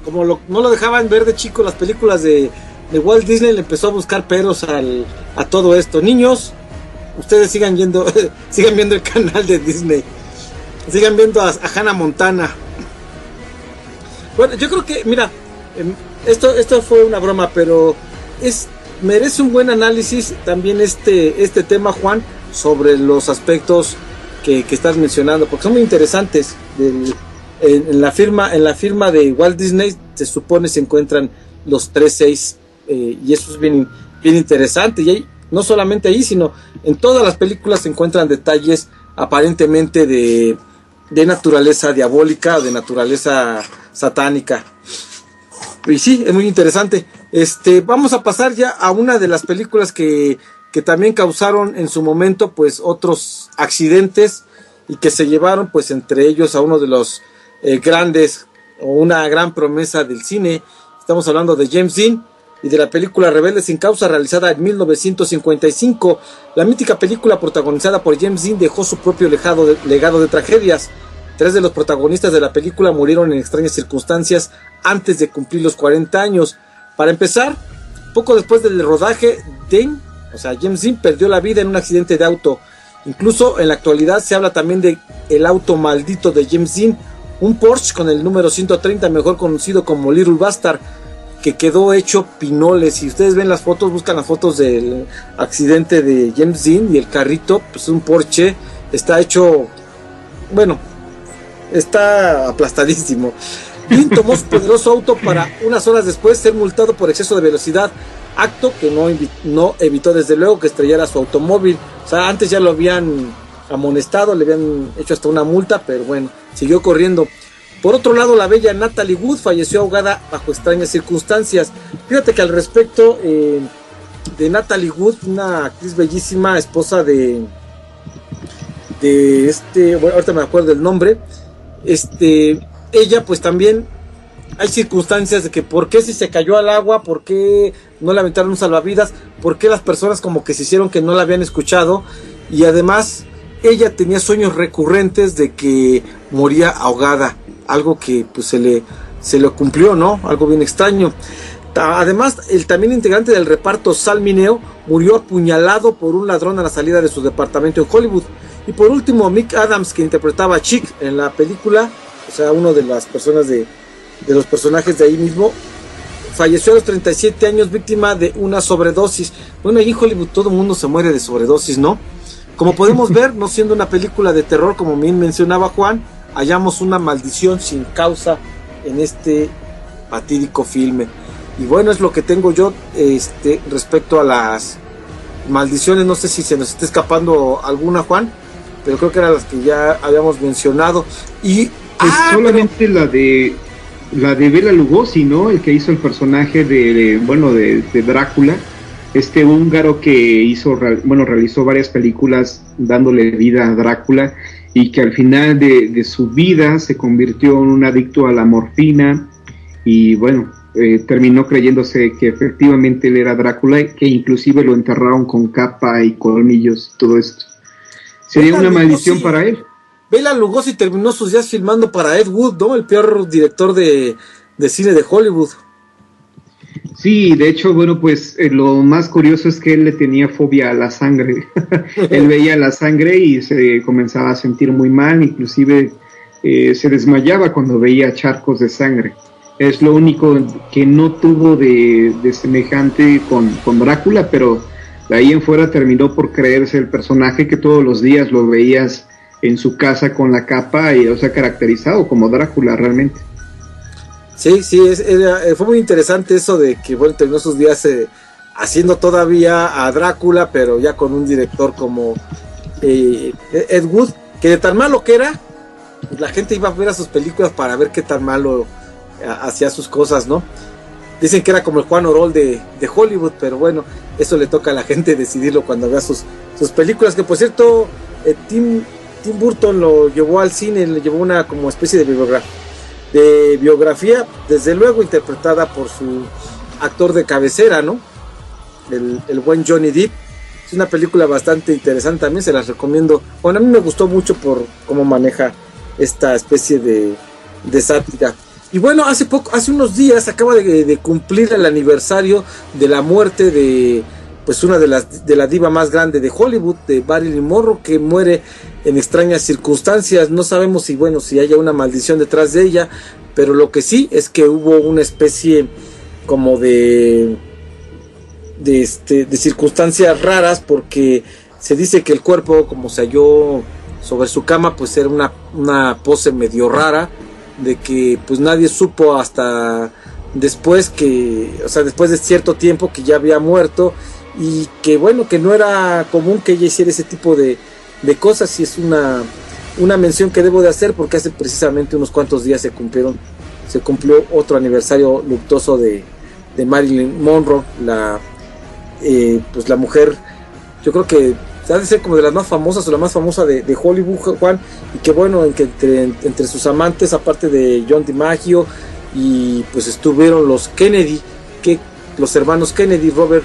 no lo dejaban ver de chico las películas de Walt Disney, le empezó a buscar peros a todo esto. Niños, ustedes sigan viendo el canal de Disney. Sigan viendo a Hannah Montana. Bueno, yo creo que, mira, esto fue una broma, pero merece un buen análisis también este tema, Juan, sobre los aspectos que estás mencionando, porque son muy interesantes. En la firma de Walt Disney se supone se encuentran los 36, y eso es bien interesante. Y no solamente ahí, sino en todas las películas se encuentran detalles aparentemente de naturaleza diabólica, de naturaleza satánica. Y sí, es muy interesante. Vamos a pasar ya a una de las películas que también causaron en su momento pues otros accidentes, y que se llevaron pues entre ellos a uno de los grandes, o una gran promesa del cine. Estamos hablando de James Dean y de la película Rebelde sin causa, realizada en 1955. La mítica película protagonizada por James Dean dejó su propio legado de tragedias. 3 de los protagonistas de la película murieron en extrañas circunstancias antes de cumplir los 40 años. Para empezar, poco después del rodaje, James Dean perdió la vida en un accidente de auto. Incluso en la actualidad se habla también de el auto maldito de James Dean, un Porsche con el número 130, mejor conocido como Little Bastard, que quedó hecho pinoles. Si ustedes ven las fotos, buscan las fotos del accidente de James Dean, y el carrito, pues un Porsche, está hecho, bueno, está aplastadísimo. Dean tomó su poderoso auto para unas horas después ser multado por exceso de velocidad, acto que no evitó desde luego que estrellara su automóvil. O sea, antes ya lo habían amonestado, le habían hecho hasta una multa, pero bueno, siguió corriendo. Por otro lado, la bella Natalie Wood falleció ahogada bajo extrañas circunstancias. Fíjate que al respecto de Natalie Wood, una actriz bellísima, esposa de bueno, ahorita me acuerdo del nombre, ella pues también hay circunstancias de que por qué si se cayó al agua, por qué no le aventaron un salvavidas, por qué las personas como que se hicieron que no la habían escuchado, y además ella tenía sueños recurrentes de que moría ahogada, algo que pues se le cumplió, ¿no? Algo bien extraño. Además, el también integrante del reparto, Sal Mineo, murió apuñalado por un ladrón a la salida de su departamento en Hollywood. Y por último, Mick Adams, que interpretaba a Chick en la película, o sea, uno de las personas de los personajes de ahí mismo, falleció a los 37 años víctima de una sobredosis. Bueno, ahí en Hollywood todo el mundo se muere de sobredosis, ¿no? Como podemos ver, no siendo una película de terror, como bien mencionaba Juan, hallamos una maldición sin causa en este fatídico filme. Y bueno, es lo que tengo yo respecto a las maldiciones. No sé si se nos está escapando alguna, Juan, pero creo que eran las que ya habíamos mencionado. Y solamente la de Bela Lugosi, ¿no? El que hizo el personaje de Drácula, este húngaro que realizó varias películas dándole vida a Drácula, y que al final de su vida se convirtió en un adicto a la morfina, y bueno, terminó creyéndose que efectivamente él era Drácula, que inclusive lo enterraron con capa y colmillos, todo esto. Sería una maldición para él. Bela Lugosi terminó sus días filmando para Ed Wood, ¿no? El peor director de cine de Hollywood. Sí, de hecho, bueno, pues lo más curioso es que él le tenía fobia a la sangre. Él veía la sangre y se comenzaba a sentir muy mal, inclusive se desmayaba cuando veía charcos de sangre. Es lo único que no tuvo de semejante con Drácula, pero de ahí en fuera terminó por creerse el personaje, que todos los días lo veías en su casa con la capa, o sea, caracterizado como Drácula realmente. Sí, fue muy interesante eso de que, bueno, terminó sus días haciendo todavía a Drácula, pero ya con un director como Ed Wood, que de tan malo que era, pues la gente iba a ver a sus películas para ver qué tan malo hacía sus cosas, ¿no? Dicen que era como el Juan Orol de Hollywood, pero bueno, eso le toca a la gente decidirlo cuando vea sus películas, que por cierto, Tim Burton lo llevó al cine, le llevó una como especie de biografía, desde luego interpretada por su actor de cabecera, ¿no? El buen Johnny Depp. Es una película bastante interesante, también se las recomiendo. Bueno, a mí me gustó mucho por cómo maneja esta especie de sátira. Y bueno, hace unos días acaba de cumplir el aniversario de la muerte de pues una de la diva más grande de Hollywood, de Marilyn Monroe, que muere en extrañas circunstancias. No sabemos si haya una maldición detrás de ella, pero lo que sí es que hubo una especie como de circunstancias raras, porque se dice que el cuerpo, como se halló sobre su cama, pues era una pose medio rara, de que pues nadie supo hasta después después de cierto tiempo que ya había muerto, y que bueno, que no era común que ella hiciera ese tipo de cosas. Y es una mención que debo de hacer, porque hace precisamente unos cuantos días se cumplió otro aniversario luctuoso de Marilyn Monroe, pues la mujer, yo creo que ha de ser como de las más famosas o la más famosa de Hollywood, Juan, y que bueno, entre sus amantes, aparte de John DiMaggio, y pues estuvieron los Kennedy, los hermanos Kennedy, Robert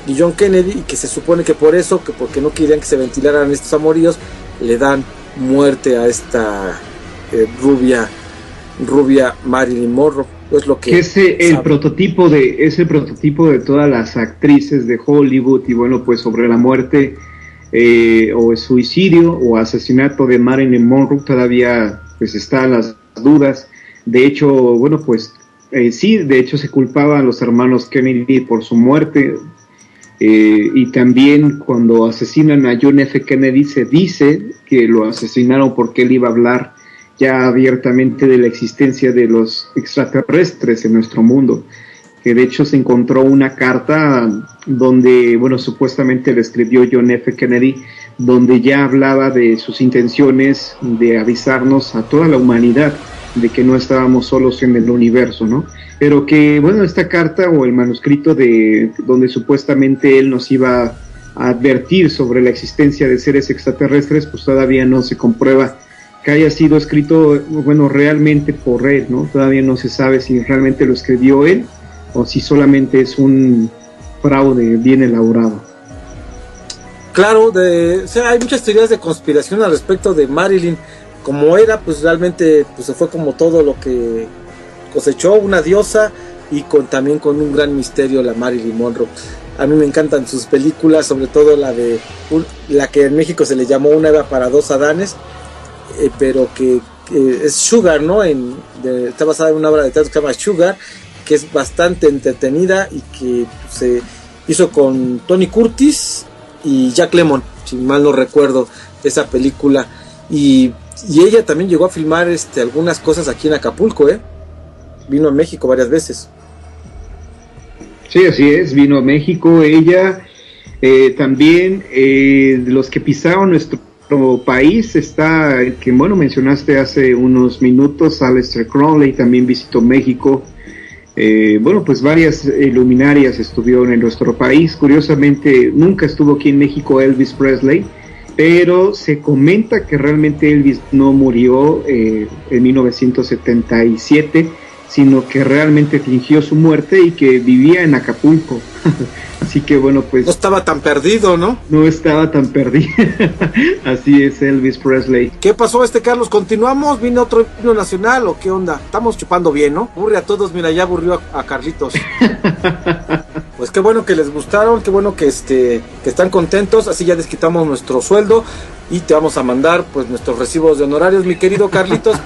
y John Kennedy, y que se supone que por eso, que porque no querían que se ventilaran estos amoríos, le dan muerte a esta rubia Marilyn Monroe. Es lo que es el prototipo de todas las actrices de Hollywood. Y bueno, pues sobre la muerte o el suicidio o asesinato de Marilyn Monroe todavía pues están las dudas. De hecho, bueno, pues sí, de hecho se culpaban los hermanos Kennedy por su muerte, y también cuando asesinan a John F. Kennedy se dice que lo asesinaron porque él iba a hablar ya abiertamente de la existencia de los extraterrestres en nuestro mundo, que de hecho se encontró una carta donde, bueno, supuestamente le escribió John F. Kennedy, donde ya hablaba de sus intenciones de avisarnos a toda la humanidad de que no estábamos solos en el universo, ¿no? Pero que, bueno, esta carta o el manuscrito donde supuestamente él nos iba a advertir sobre la existencia de seres extraterrestres, pues todavía no se comprueba que haya sido escrito, bueno, realmente por él, ¿no? Todavía no se sabe si realmente lo escribió él o si solamente es un fraude bien elaborado. Claro, hay muchas teorías de conspiración al respecto de Marilyn. Como era, pues realmente pues se fue como todo lo que cosechó, una diosa, y también con un gran misterio, la Marilyn Monroe. A mí me encantan sus películas, sobre todo la que en México se le llamó Una Eva para dos Adanes, pero que es Sugar, ¿no? Está basada en una obra de teatro que se llama Sugar, que es bastante entretenida y que se hizo con Tony Curtis y Jack Lemmon, si mal no recuerdo, esa película. Y ella también llegó a filmar algunas cosas aquí en Acapulco, vino a México varias veces. Sí, así es, vino a México ella. También de los que pisaron nuestro país está el que, bueno, mencionaste hace unos minutos, Aleister Crowley, también visitó México. Bueno, pues varias luminarias estuvieron en nuestro país. Curiosamente, nunca estuvo aquí en México Elvis Presley, pero se comenta que realmente Elvis no murió en 1977, sino que realmente fingió su muerte y que vivía en Acapulco. Así que bueno, pues... No estaba tan perdido, ¿no? No estaba tan perdido. Así es, Elvis Presley. ¿Qué pasó, Carlos? ¿Continuamos? ¿Viene otro himno nacional o qué onda? Estamos chupando bien, ¿no? Aburre a todos, mira, ya aburrió a Carlitos. Pues qué bueno que les gustaron, qué bueno que están contentos. Así ya desquitamos nuestro sueldo y te vamos a mandar pues nuestros recibos de honorarios, mi querido Carlitos.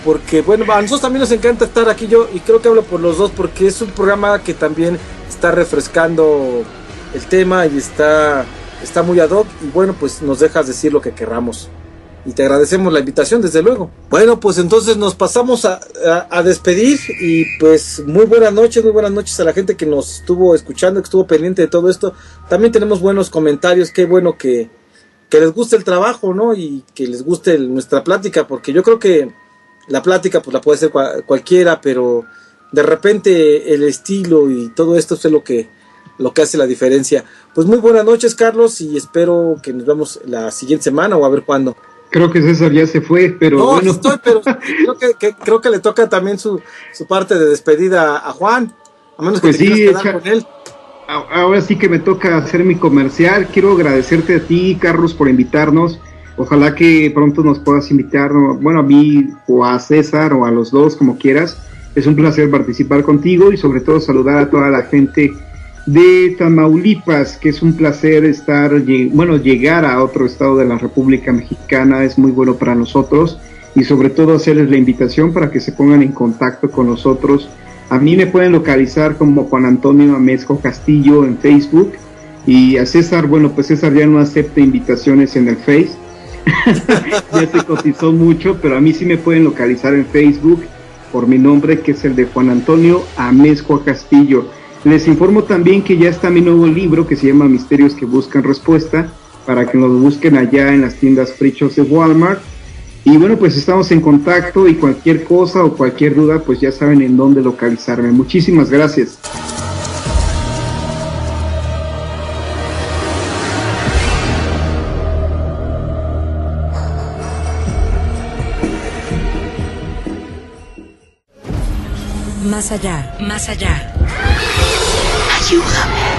Porque bueno, a nosotros también nos encanta estar aquí, yo, y creo que hablo por los dos, porque es un programa que también está refrescando el tema y está muy ad hoc, y bueno, pues nos dejas decir lo que querramos. y te agradecemos la invitación, desde luego. Bueno, pues entonces nos pasamos a despedir, y pues muy buenas noches a la gente que nos estuvo escuchando, que estuvo pendiente de todo esto. También tenemos buenos comentarios, qué bueno que les guste el trabajo, ¿no? Y que les guste nuestra plática, porque yo creo que la plática pues la puede hacer cualquiera, pero de repente el estilo y todo esto es lo que hace la diferencia. Pues muy buenas noches, Carlos, y espero que nos vemos la siguiente semana, o a ver cuándo. Creo que César ya se fue, pero no, bueno. pero creo que le toca también su parte de despedida a Juan, a menos que pues te sí, quieras quedar con él. Ahora sí que me toca hacer mi comercial. Quiero agradecerte a ti, Carlos, por invitarnos. Ojalá que pronto nos puedas invitar, bueno, a mí o a César o a los dos, como quieras. Es un placer participar contigo y sobre todo saludar a toda la gente de Tamaulipas, que es un placer llegar a otro estado de la República Mexicana. Es muy bueno para nosotros, y sobre todo hacerles la invitación para que se pongan en contacto con nosotros. A mí me pueden localizar como Juan Antonio Amezco Castillo en Facebook, y a César, bueno, pues César ya no acepta invitaciones en el Face. Ya se cotizó mucho, pero a mí sí me pueden localizar en Facebook por mi nombre, que es el de Juan Antonio Amezco Castillo. Les informo también que ya está mi nuevo libro, que se llama Misterios que buscan respuesta, para que nos busquen allá en las tiendas Free Shops de Walmart. Y bueno, pues estamos en contacto, y cualquier cosa o cualquier duda, pues ya saben en dónde localizarme. Muchísimas gracias. Más allá, más allá. Ayúdame.